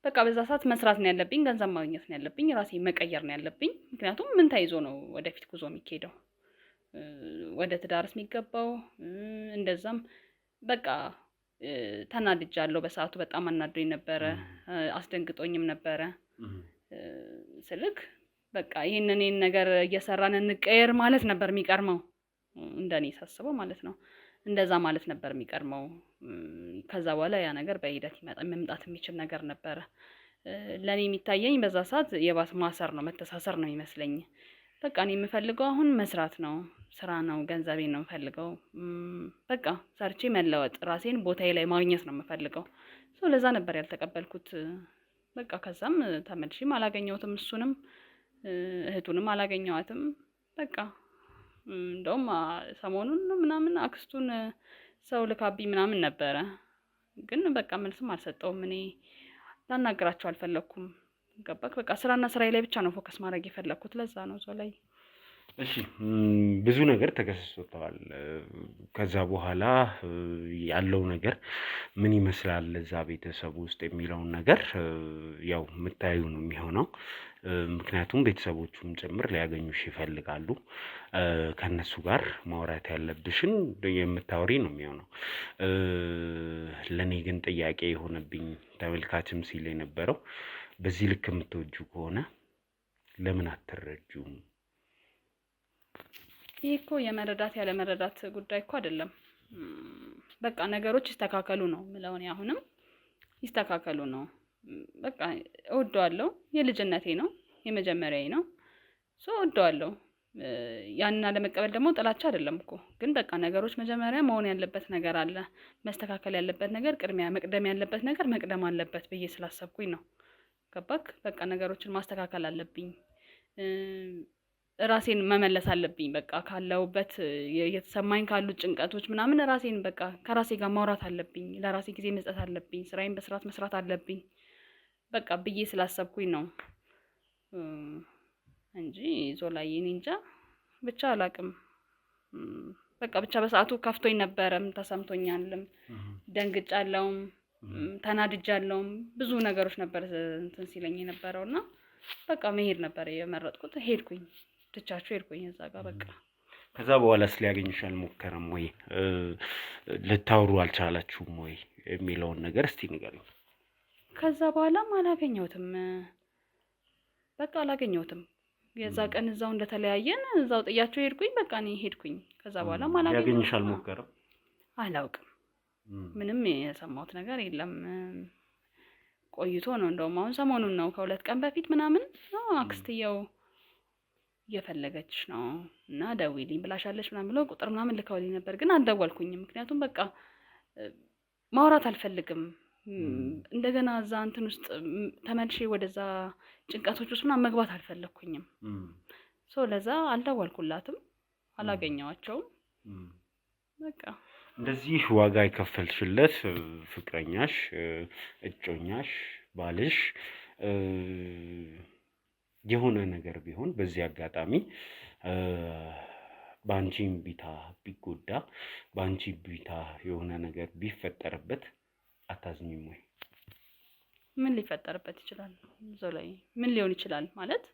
በቃ በዛ ሰዓት መስራት ነው ያለብኝ፣ ገንዘብ ማግኘት ነው ያለብኝ፣ ራሴ መቀየር ነው ያለብኝ። ምክንያቱም ምን ተይዞ ነው ወደፊት ጉዞ የሚካሄደው? ወደ ትዳርስ የሚገባው? እንደዛም በቃ ተናድጃለሁ። በሰዓቱ በጣም አናዶኝ ነበረ፣ አስደንግጦኝም ነበረ። ስልክ በቃ ይህንን ነገር እየሰራን እንቀየር ማለት ነበር የሚቀርመው፣ እንደኔ ሳስበው ማለት ነው። እንደዛ ማለት ነበር የሚቀርመው። ከዛ በኋላ ያ ነገር በሂደት መምጣት የሚችል ነገር ነበረ። ለእኔ የሚታየኝ በዛ ሰዓት የባስ ማሰር ነው፣ መተሳሰር ነው ይመስለኝ። በቃ እኔ የምፈልገው አሁን መስራት ነው፣ ስራ ነው፣ ገንዘቤን ነው የምፈልገው። በቃ ሰርቼ መለወጥ፣ ራሴን ቦታዬ ላይ ማግኘት ነው የምፈልገው። ለዛ ነበር ያልተቀበልኩት። በቃ ከዛም ተመልሼም አላገኘሁትም፣ እሱንም እህቱንም አላገኘኋትም። በቃ እንደውም ሰሞኑን ምናምን አክስቱን ሰው ልካቢ ምናምን ነበረ፣ ግን በቃ መልስም አልሰጠውም። እኔ ላናግራቸው አልፈለኩም። ገባክ? በቃ ስራና ስራዬ ላይ ብቻ ነው ፎከስ ማድረግ የፈለኩት። ለዛ ነው ዞላይ። እሺ፣ ብዙ ነገር ተከስቶታል። ከዛ በኋላ ያለው ነገር ምን ይመስላል እዛ ቤተሰብ ውስጥ የሚለውን ነገር ያው የምታዩ ነው የሚሆነው። ምክንያቱም ቤተሰቦቹም ጭምር ሊያገኙሽ ይፈልጋሉ። ከነሱ ጋር ማውራት ያለብሽን የምታወሪ ነው የሚሆነው። ለእኔ ግን ጥያቄ የሆነብኝ ተመልካችም ሲል የነበረው በዚህ ልክ የምትወጁ ከሆነ ለምን አትረጁም? ይህ እኮ የመረዳት ያለ መረዳት ጉዳይ እኮ አይደለም። በቃ ነገሮች ይስተካከሉ ነው የምለው እኔ። አሁንም ይስተካከሉ ነው። በቃ እወደዋለሁ። የልጅነቴ ነው፣ የመጀመሪያዬ ነው። እወደዋለሁ። ያንን አለመቀበል ደግሞ ጥላቻ አይደለም እኮ። ግን በቃ ነገሮች መጀመሪያ መሆን ያለበት ነገር አለ፣ መስተካከል ያለበት ነገር፣ ቅድሚያ መቅደም ያለበት ነገር መቅደም አለበት ብዬ ስላሰብኩኝ ነው። ገባክ? በቃ ነገሮችን ማስተካከል አለብኝ፣ ራሴን መመለስ አለብኝ። በቃ ካለሁበት የተሰማኝ ካሉት ጭንቀቶች ምናምን ራሴን በቃ ከራሴ ጋር ማውራት አለብኝ፣ ለራሴ ጊዜ መስጠት አለብኝ፣ ስራዬን በስርዓት መስራት አለብኝ በቃ ብዬ ስላሰብኩኝ ነው እንጂ ዞላዬ እኔ እንጃ ብቻ አላቅም። በቃ ብቻ በሰዓቱ ከፍቶኝ ነበረም፣ ተሰምቶኛልም፣ ደንግጫለሁም፣ ተናድጃለሁም። ብዙ ነገሮች ነበር እንትን ሲለኝ የነበረውና በቃ መሄድ ነበር የመረጥኩት። ሄድኩኝ፣ ትቻችሁ ሄድኩኝ እዛ ጋር በቃ። ከዛ በኋላስ ሊያገኝሽ አልሞከረም ወይ? ልታወሩ አልቻላችሁም ወይ የሚለውን ነገር እስቲ ንገሪኝ። ከዛ በኋላም አላገኘሁትም፣ በቃ አላገኘሁትም። የዛ ቀን እዛው እንደተለያየን እዛው ጥያቸው ሄድኩኝ። በቃ እኔ ሄድኩኝ። ከዛ በኋላም አላገኘሁትም። ሊያገኝሽ አልሞከረም? አላውቅም፣ ምንም የሰማሁት ነገር የለም። ቆይቶ ነው እንደውም አሁን ሰሞኑን ነው ከ2 ቀን በፊት ምናምን አክስትየው እየፈለገች ነው እና ደውይልኝ ብላሻለች ምናምን ብለው ቁጥር ምናምን ልከውልኝ ነበር፣ ግን አልደወልኩኝም። ምክንያቱም በቃ ማውራት አልፈልግም። እንደገና እዛ እንትን ውስጥ ተመልሼ ወደዛ ጭንቀቶች ውስጥ ምናምን መግባት አልፈለኩኝም። ለዛ አልደወልኩላትም፣ አላገኘዋቸውም። በቃ እንደዚህ ዋጋ የከፈልሽለት ፍቅረኛሽ፣ እጮኛሽ፣ ባልሽ የሆነ ነገር ቢሆን በዚህ አጋጣሚ በአንቺ እምቢታ ቢጎዳ፣ በአንቺ እምቢታ የሆነ ነገር ቢፈጠርበት አታዝኝም ወይ? ምን ሊፈጠርበት ይችላል? እዛው ላይ ምን ሊሆን ይችላል ማለት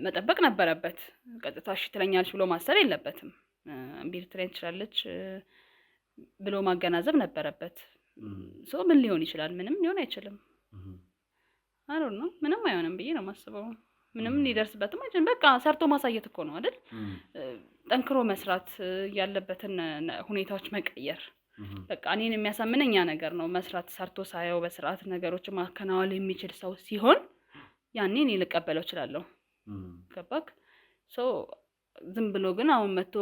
መጠበቅ ነበረበት። ቀጥታ እሺ ትለኛለች ብሎ ማሰብ የለበትም። እምቢ ልትለኝ ትችላለች ብሎ ማገናዘብ ነበረበት። ምን ሊሆን ይችላል? ምንም ሊሆን አይችልም። አሮን ነው ምንም አይሆንም ብዬ ነው የማስበው። ምንም ሊደርስበትም አይችልም። በቃ ሰርቶ ማሳየት እኮ ነው አይደል? ጠንክሮ መስራት ያለበትን ሁኔታዎች መቀየር በቃ እኔን የሚያሳምነኝ ያ ነገር ነው። መስራት ሰርቶ ሳየው በስርዓት ነገሮችን ማከናወን የሚችል ሰው ሲሆን ያኔ እኔ ልቀበለው እችላለሁ። ገባክ? ሶ ዝም ብሎ ግን አሁን መጥቶ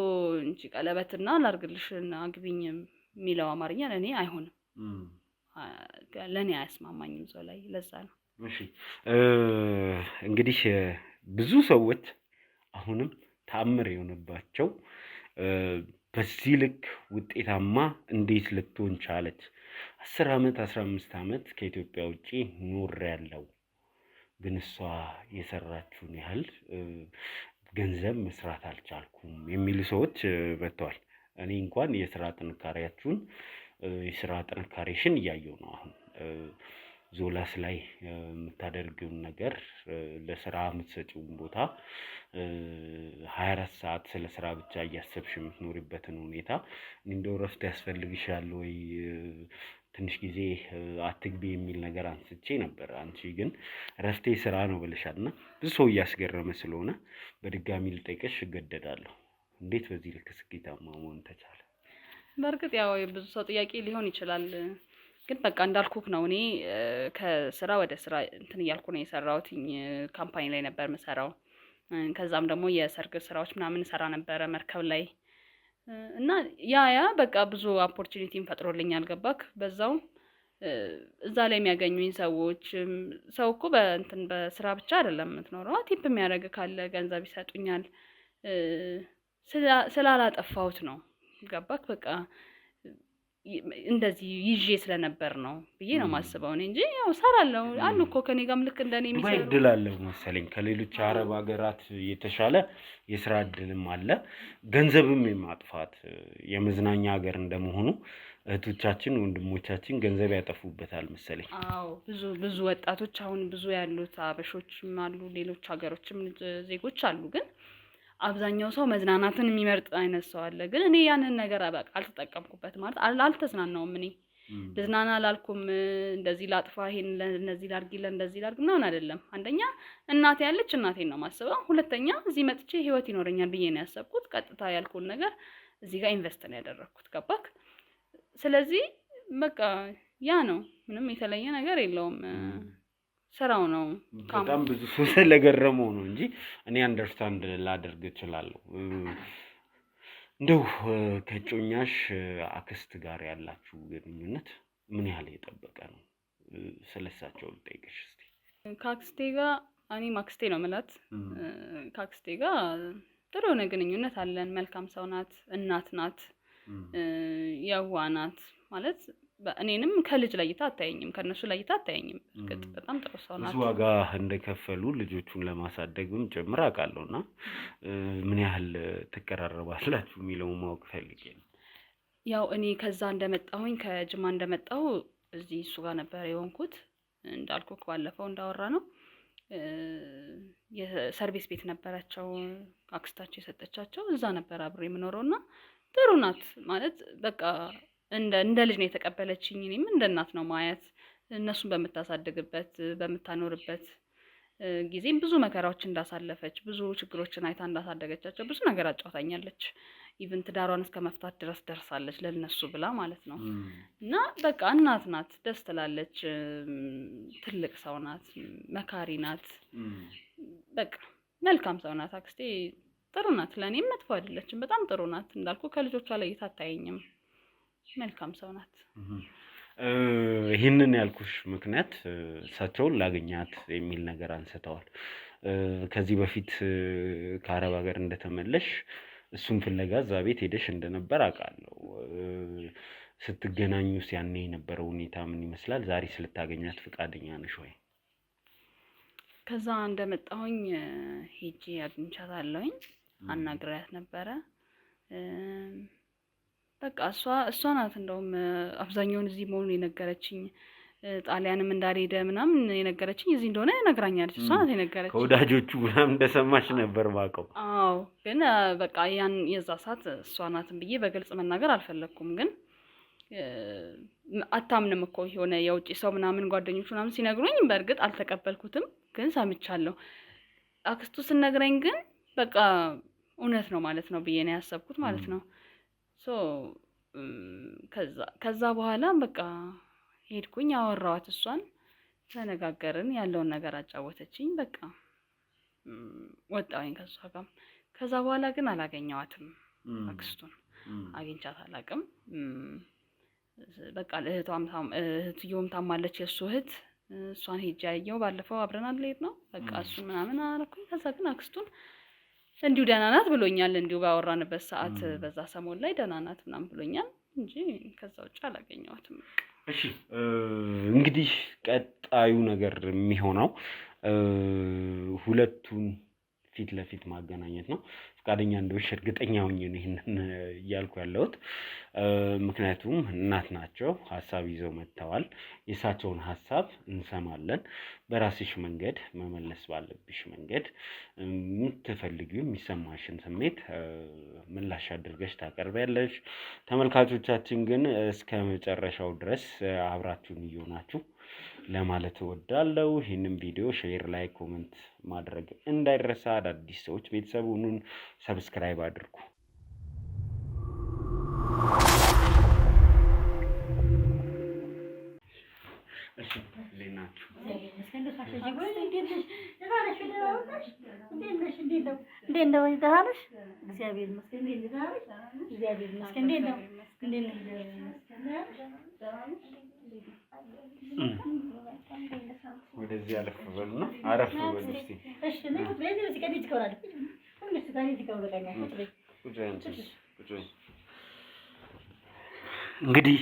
እንጂ ቀለበትና ላርግልሽና አግቢኝ የሚለው አማርኛ ለእኔ አይሆንም። ለእኔ አያስማማኝም ሰው ላይ። ለዛ ነው። እሺ እንግዲህ ብዙ ሰዎች አሁንም ተአምር የሆነባቸው በዚህ ልክ ውጤታማ እንዴት ልትሆን ቻለች? 10 ዓመት 15 ዓመት ከኢትዮጵያ ውጪ ኖሬያለሁ፣ ግን እሷ የሰራችውን ያህል ገንዘብ መስራት አልቻልኩም የሚሉ ሰዎች መጥተዋል። እኔ እንኳን የስራ ጥንካሬሽን እያየሁ ነው። አሁን ዞላስ ላይ የምታደርጊውን ነገር፣ ለስራ የምትሰጪውን ቦታ 24 ሰዓት ስለ ስራ ብቻ እያሰብሽ የምትኖሪበትን ሁኔታ እንደው እረፍት ያስፈልግሻል ወይ ትንሽ ጊዜ አትግቢ የሚል ነገር አንስቼ ነበር። አንቺ ግን እረፍቴ ስራ ነው ብለሻልና ብዙ ሰው እያስገረመ ስለሆነ በድጋሚ ልጠይቅሽ እገደዳለሁ። እንዴት በዚህ ልክ ስኬታማ መሆን ተቻለ? በእርግጥ ያው ብዙ ሰው ጥያቄ ሊሆን ይችላል። ግን በቃ እንዳልኩክ ነው። እኔ ከስራ ወደ ስራ እንትን እያልኩ ነው የሰራሁት። ካምፓኒ ላይ ነበር የምሰራው። ከዛም ደግሞ የሰርግ ስራዎች ምናምን ሰራ ነበረ መርከብ ላይ እና ያ በቃ ብዙ ኦፖርቹኒቲን ፈጥሮልኛል። ገባክ? በዛው እዛ ላይ የሚያገኙኝ ሰዎች ሰው እኮ በስራ ብቻ አይደለም የምትኖረው። ቲፕ የሚያደርግ ካለ ገንዘብ ይሰጡኛል። ስላላጠፋሁት ነው። ገባክ? በቃ እንደዚህ ይዤ ስለነበር ነው ብዬ ነው የማስበው እኔ እንጂ ያው ሰራለሁ አሉ እኮ ከኔ ጋርም ልክ እንደኔ የሚሰሩ እድል አለው መሰለኝ። ከሌሎች አረብ ሀገራት የተሻለ የስራ እድልም አለ። ገንዘብም የማጥፋት የመዝናኛ ሀገር እንደመሆኑ እህቶቻችን ወንድሞቻችን ገንዘብ ያጠፉበታል መሰለኝ። አዎ ብዙ ወጣቶች አሁን ብዙ ያሉት አበሾችም አሉ፣ ሌሎች ሀገሮችም ዜጎች አሉ። ግን አብዛኛው ሰው መዝናናትን የሚመርጥ አይነት ሰው አለ። ግን እኔ ያንን ነገር በቃ አልተጠቀምኩበትም ማለት አልተዝናናውም። እኔ ልዝናና አላልኩም። እንደዚህ ላጥፋ፣ ይሄን እንደዚህ ላድርጊለን፣ እንደዚህ ላድርግ ምናምን አይደለም። አንደኛ እናቴ ያለች እናቴን ነው የማስበው። ሁለተኛ እዚህ መጥቼ ህይወት ይኖረኛል ብዬ ነው ያሰብኩት። ቀጥታ ያልኩን ነገር እዚህ ጋር ኢንቨስት ነው ያደረኩት። ገባክ? ስለዚህ በቃ ያ ነው፣ ምንም የተለየ ነገር የለውም። ስራው ነው። በጣም ብዙ ሰው ስለገረመው ነው እንጂ እኔ አንደርስታንድ ላደርግ እችላለሁ። እንደው ከጮኛሽ አክስት ጋር ያላችሁ ግንኙነት ምን ያህል የጠበቀ ነው? ስለሳቸው ልጠይቅሽ እስቲ። ከአክስቴ ጋር እኔም አክስቴ ነው የምላት። ከአክስቴ ጋር ጥሩ የሆነ ግንኙነት አለን። መልካም ሰው ናት፣ እናት ናት፣ የዋህ ናት። ማለት እኔንም ከልጅ ለይታ አታየኝም፣ ከነሱ ለይታ አታየኝም። እርግጥ በጣም ጥሩ ሰው ናት። ብዙ ዋጋ እንደከፈሉ ልጆቹን ለማሳደግም ጭምር አውቃለሁና ምን ያህል ትቀራረባላችሁ የሚለው ማወቅ ፈልጌ ነው። ያው እኔ ከዛ እንደመጣሁኝ ከጅማ እንደመጣሁ እዚህ እሱ ጋር ነበር የሆንኩት። እንዳልኩክ ባለፈው እንዳወራ ነው የሰርቪስ ቤት ነበራቸው አክስታቸው የሰጠቻቸው። እዛ ነበር አብሬ የምኖረውና ጥሩ ናት። ማለት በቃ እንደ ልጅ ነው የተቀበለችኝ። እኔም እንደ እናት ነው ማየት። እነሱን በምታሳድግበት በምታኖርበት ጊዜም ብዙ መከራዎች እንዳሳለፈች፣ ብዙ ችግሮችን አይታ እንዳሳደገቻቸው ብዙ ነገር አጫውታኛለች። ኢቭን ትዳሯን እስከ መፍታት ድረስ ደርሳለች ለነሱ ብላ ማለት ነው። እና በቃ እናት ናት፣ ደስ ትላለች። ትልቅ ሰው ናት፣ መካሪ ናት። በቃ መልካም ሰው ናት። አክስቴ ጥሩ ናት። ለእኔም መጥፎ አይደለችም። በጣም ጥሩ ናት። እንዳልኩ ከልጆቿ ለይታ አታየኝም። መልካም ሰው ናት። ይህንን ያልኩሽ ምክንያት እሳቸውን ላገኛት የሚል ነገር አንስተዋል። ከዚህ በፊት ከአረብ ሀገር እንደተመለሽ እሱን ፍለጋ እዛ ቤት ሄደሽ እንደነበር አውቃለሁ። ስትገናኙስ ያኔ የነበረው ሁኔታ ምን ይመስላል? ዛሬ ስለታገኛት ፈቃደኛ ነሽ ወይ? ከዛ እንደመጣሁኝ ሄጄ አግኝቻታለሁኝ፣ አናግሬያት ነበረ። በቃ እሷ ናት እንደውም አብዛኛውን እዚህ መሆኑን የነገረችኝ። ጣሊያንም እንዳልሄደ ምናምን የነገረችኝ እዚህ እንደሆነ ነግራኛለች። እሷ ናት የነገረችኝ። ከወዳጆቹ ምናምን እንደሰማች ነበር ማውቀው። አዎ፣ ግን በቃ የዛ ሰዓት እሷ ናትን ብዬ በግልጽ መናገር አልፈለኩም። ግን አታምንም እኮ የሆነ የውጭ ሰው ምናምን ጓደኞቹ ምናምን ሲነግሩኝ በእርግጥ አልተቀበልኩትም፣ ግን ሰምቻለሁ። አክስቱ ስነግረኝ ግን በቃ እውነት ነው ማለት ነው ብዬ ነው ያሰብኩት ማለት ነው። ሶ ከዛ በኋላ በቃ ሄድኩኝ፣ አወራኋት፣ እሷን ተነጋገርን፣ ያለውን ነገር አጫወተችኝ። በቃ ወጣሁኝ ከሷ ጋር። ከዛ በኋላ ግን አላገኘዋትም፣ አክስቱን አግኝቻት አላውቅም። በቃ እህትዮም ታማለች፣ የእሱ እህት፣ እሷን ሄጄ ያየው ባለፈው አብረን አልሄድ ነው በቃ እሱን ምናምን አረኩኝ። ከዛ ግን አክስቱን እንዲሁ ደህና ናት ብሎኛል፣ እንዲሁ ባወራንበት ሰዓት በዛ ሰሞን ላይ ደህና ናት ምናምን ብሎኛል እንጂ ከዛ ውጭ አላገኘዋትም። እሺ እንግዲህ ቀጣዩ ነገር የሚሆነው ሁለቱን ፊት ለፊት ማገናኘት ነው። ፈቃደኛ እንደሆንሽ እርግጠኛ ሆኜ ነው ይሄንን እያልኩ ያለሁት። ምክንያቱም እናት ናቸው፣ ሀሳብ ይዘው መጥተዋል። የእሳቸውን ሀሳብ እንሰማለን። በራስሽ መንገድ መመለስ ባለብሽ መንገድ የምትፈልጊው የሚሰማሽን ስሜት ምላሽ አድርገሽ ታቀርቢያለሽ። ተመልካቾቻችን ግን እስከ መጨረሻው ድረስ አብራችሁን እየሆናችሁ ለማለት እወዳለሁ። ይህንን ቪዲዮ ሼር፣ ላይክ፣ ኮመንት ማድረግ እንዳይረሳ። አዳዲስ ሰዎች ቤተሰቡን ሰብስክራይብ አድርጉ። እሺ እንዴት ናችሁ? ወደዚህ አለፍ በሉና አረፍ በሉ እስቲ። እሺ እንግዲህ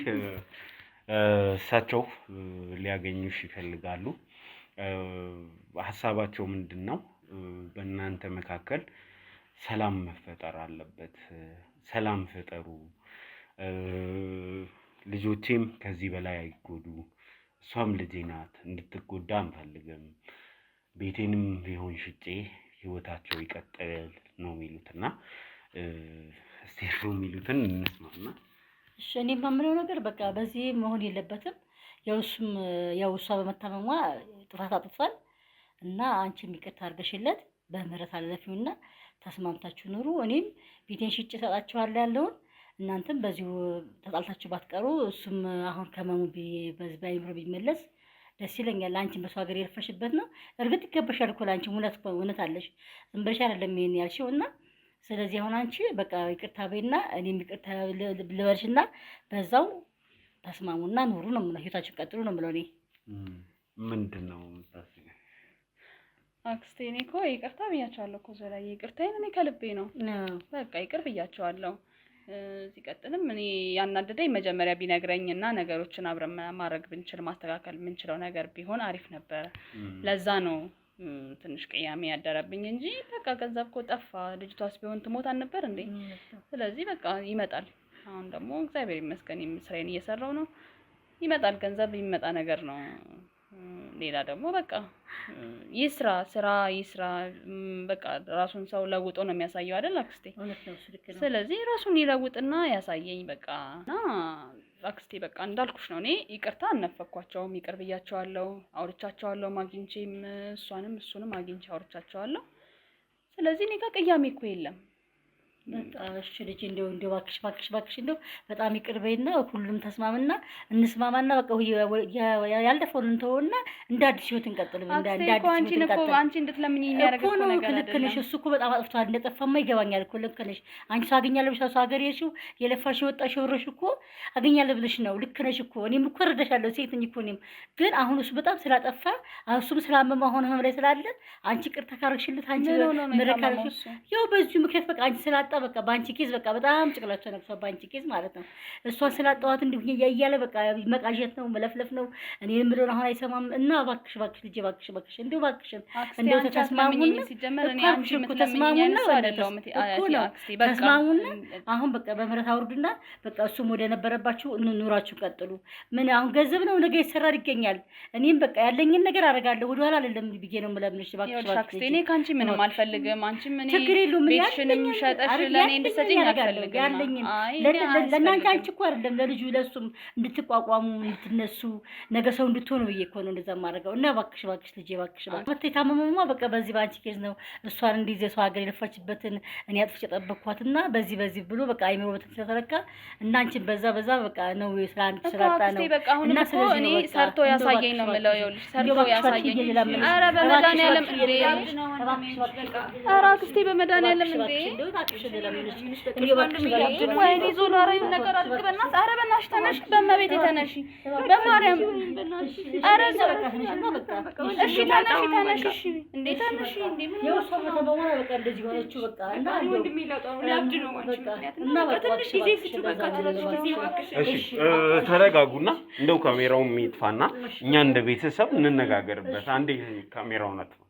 እሳቸው ሊያገኙሽ ይፈልጋሉ። ሀሳባቸው ምንድን ነው? በእናንተ መካከል ሰላም መፈጠር አለበት። ሰላም ፍጠሩ። ልጆቼም ከዚህ በላይ አይጎዱ። እሷም ልጄ ናት፣ እንድትጎዳ አንፈልግም። ቤቴንም ቢሆን ሽጬ ህይወታቸው ይቀጥል ነው የሚሉትና እስቲ የሚሉትን እንስማና። እሺ እኔ የማምነው ነገር በቃ በዚህ መሆን የለበትም። ያው እሷ በመታመሟ ጥፋት አጥፍቷል እና አንቺም ይቅርታ አድርገሽለት በምህረት አለፊውና ተስማምታችሁ ኑሩ። እኔም ቤቴን ሽጬ እሰጣችኋለሁ ያለውን፣ እናንተም በዚሁ ተጣልታችሁ ባትቀሩ፣ እሱም አሁን ከመሙ በዚህ በአይምሮ ቢመለስ ደስ ይለኛል። አንቺም በሰው ሀገር የለፈሽበት ነው። እርግጥ ይገባሻል እኮ ለአንቺ እውነት አለሽ። ዝም ብለሽ አይደለም ይሄን ያልሽው እና ስለዚህ አሁን አንቺ በቃ ይቅርታ በይና እኔም ይቅርታ ልበልሽና በዛው ተስማሙና ኑሩ ነው የምለው። ህይወታችሁን ቀጥሉ ነው የምለው። እኔ ምንድን ነው የምታስቢው? አክስቴ እኔ እኮ ይቅርታ ብያቸዋለሁ እኮ ዘላዬ፣ ይቅርታዬን እኔ ከልቤ ነው በቃ ይቅር ብያቸዋለሁ። ሲቀጥልም እኔ ያናደደኝ መጀመሪያ ቢነግረኝና ነገሮችን አብረን ማድረግ ብንችል ማስተካከል የምንችለው ነገር ቢሆን አሪፍ ነበረ። ለዛ ነው ትንሽ ቅያሜ ያደረብኝ እንጂ በቃ ገንዘብ እኮ ጠፋ። ልጅቷስ ቢሆን ትሞት አልነበር እንዴ? ስለዚህ በቃ ይመጣል። አሁን ደግሞ እግዚአብሔር ይመስገን ስራዬን እየሰራው ነው። ይመጣል፣ ገንዘብ የሚመጣ ነገር ነው። ሌላ ደግሞ በቃ ስራ ይስራ። በቃ ራሱን ሰው ለውጦ ነው የሚያሳየው አይደል አክስቴ? ስለዚህ ራሱን ይለውጥና ያሳየኝ በቃ። እና አክስቴ በቃ እንዳልኩሽ ነው። እኔ ይቅርታ አልነፈኳቸውም፣ ይቅር ብያቸዋለሁ፣ አውርቻቸዋለሁ። ማግኝቼም እሱንም አግኝቼ አውርቻቸዋለሁ። ስለዚህ እኔ ጋር ቅያሜ እኮ የለም። እሺ ልጅ እንደው እባክሽ እንደው በጣም ይቅር በይና ሁሉም ተስማምና እንስማማና በቃ ያልደፈውን እንተውና እንደ አዲስ ህይወት እንቀጥል። እንደ አዲስ ህይወት እንቀጥል። አንቺ እንድትለምኝ የሚያደርግ እኮ ነገር አይደለም። ልክ ነሽ። እሱ እኮ በጣም አጥፍቷል። እንደጠፋማ ይገባኛል እኮ። ልክ ነሽ። አንቺ ሰው አገኛለሁ ብለሽ ሰው ሀገር የሄድሽው የለፋሽ የወጣሽ ወረሽ እኮ አገኛለሁ ብለሽ ነው። ልክ ነሽ እኮ። እኔም እኮ እረዳሻለሁ፣ ሴት ነኝ እኮ እኔም። ግን አሁን እሱ በጣም ስላጠፋ እሱም ስላመማ ሆነ ህመም ላይ ስላለ አንቺ ቅርታ ካረግሽለት አንቺ ምረካለሽ ያው በዚሁ ምክንያት በቃ አንቺ ስላጣ በቃ ባንቺ ኬዝ በቃ በጣም ጭቅላቸው ነክሷ ባንቺ ኬዝ ማለት ነው። እሷን ስላጣዋት እንዲሁ እያለ በቃ መቃዠት ነው መለፍለፍ ነው። እኔም ብሎን አሁን አይሰማም እና እባክሽ ልጄ እባክሽ እንደው እባክሽን እንደው ተስማሙና ሲጀመር እኔ አንቺ ተስማሙና ተስማሙና አሁን በቃ በምህረት አውርዱና በቃ እሱም ወደ ነበረባችሁ ኑራችሁ ቀጥሉ። ምን አሁን ገንዘብ ነው ነገ ይሰራል ይገኛል። እኔም በቃ ያለኝን ነገር አደርጋለሁ። ወደ ኋላ አይደለም ብዬ ነው የምለምንሽ። እባክሽ እኔ ካንቺ ምንም አልፈልግም። አንቺ ምን ችግር የለውም። ቤትሽንም ሸጠሽ ለኔ እንድትሰጪኝ አልፈልግም። ለእናንተ አንቺ እኮ አይደለም ለልጁ ለሱም እንድትቋቋሙ እንድትነሱ ነገ ሰው እንድትሆኑ ብዬ እኮ ነው እንደዛ የማደርገው። እና እባክሽ ልጄ እባክሽ መጥቶ የታመመማ በቃ በዚህ በአንቺ ኬዝ ነው እሷን እንዲህ ሰው ሀገር የለፋችበትን እኔ አጥፍቼ ጠበቅኳትና በዚህ ብሎ በቃ አይምሮ በተተረካ እና አንቺን በዛ በቃ ነው ስራ ስራጣ ነው እና ስለዚህ እኔ ሰርቶ ያሳየኝ ነው የምለው። ይኸውልሽ ሰርቶ ያሳየኝ። ኧረ በመድኃኒዓለም እንዴ! ኧረ አክስቴ በመድኃኒዓለም እንዴ! ወይኔ ዞሎ ኧረ ይሁን ነገር አድርግ በእናትህ። ኧረ በእናትሽ ተነሽ፣ በእመቤቴ ተነሺ፣ በማርያም ኧረ እሺ ተነሽ እሺ እንዴ ተነሽ እንዴ ምን ነው ሰው ተባባለ በቃ እንደዚህ ሆነችው በቃ እና ወንድሜ ላጣው ሊያብድ ነው እና በቃ ትንሽ ጊዜ ፍቹ በቃ እሺ ተረጋጉና እንደው ካሜራውን የሚጥፋና እኛ እንደ ቤተሰብ እንነጋገርበት። አንዴ ካሜራውን አጥፋ።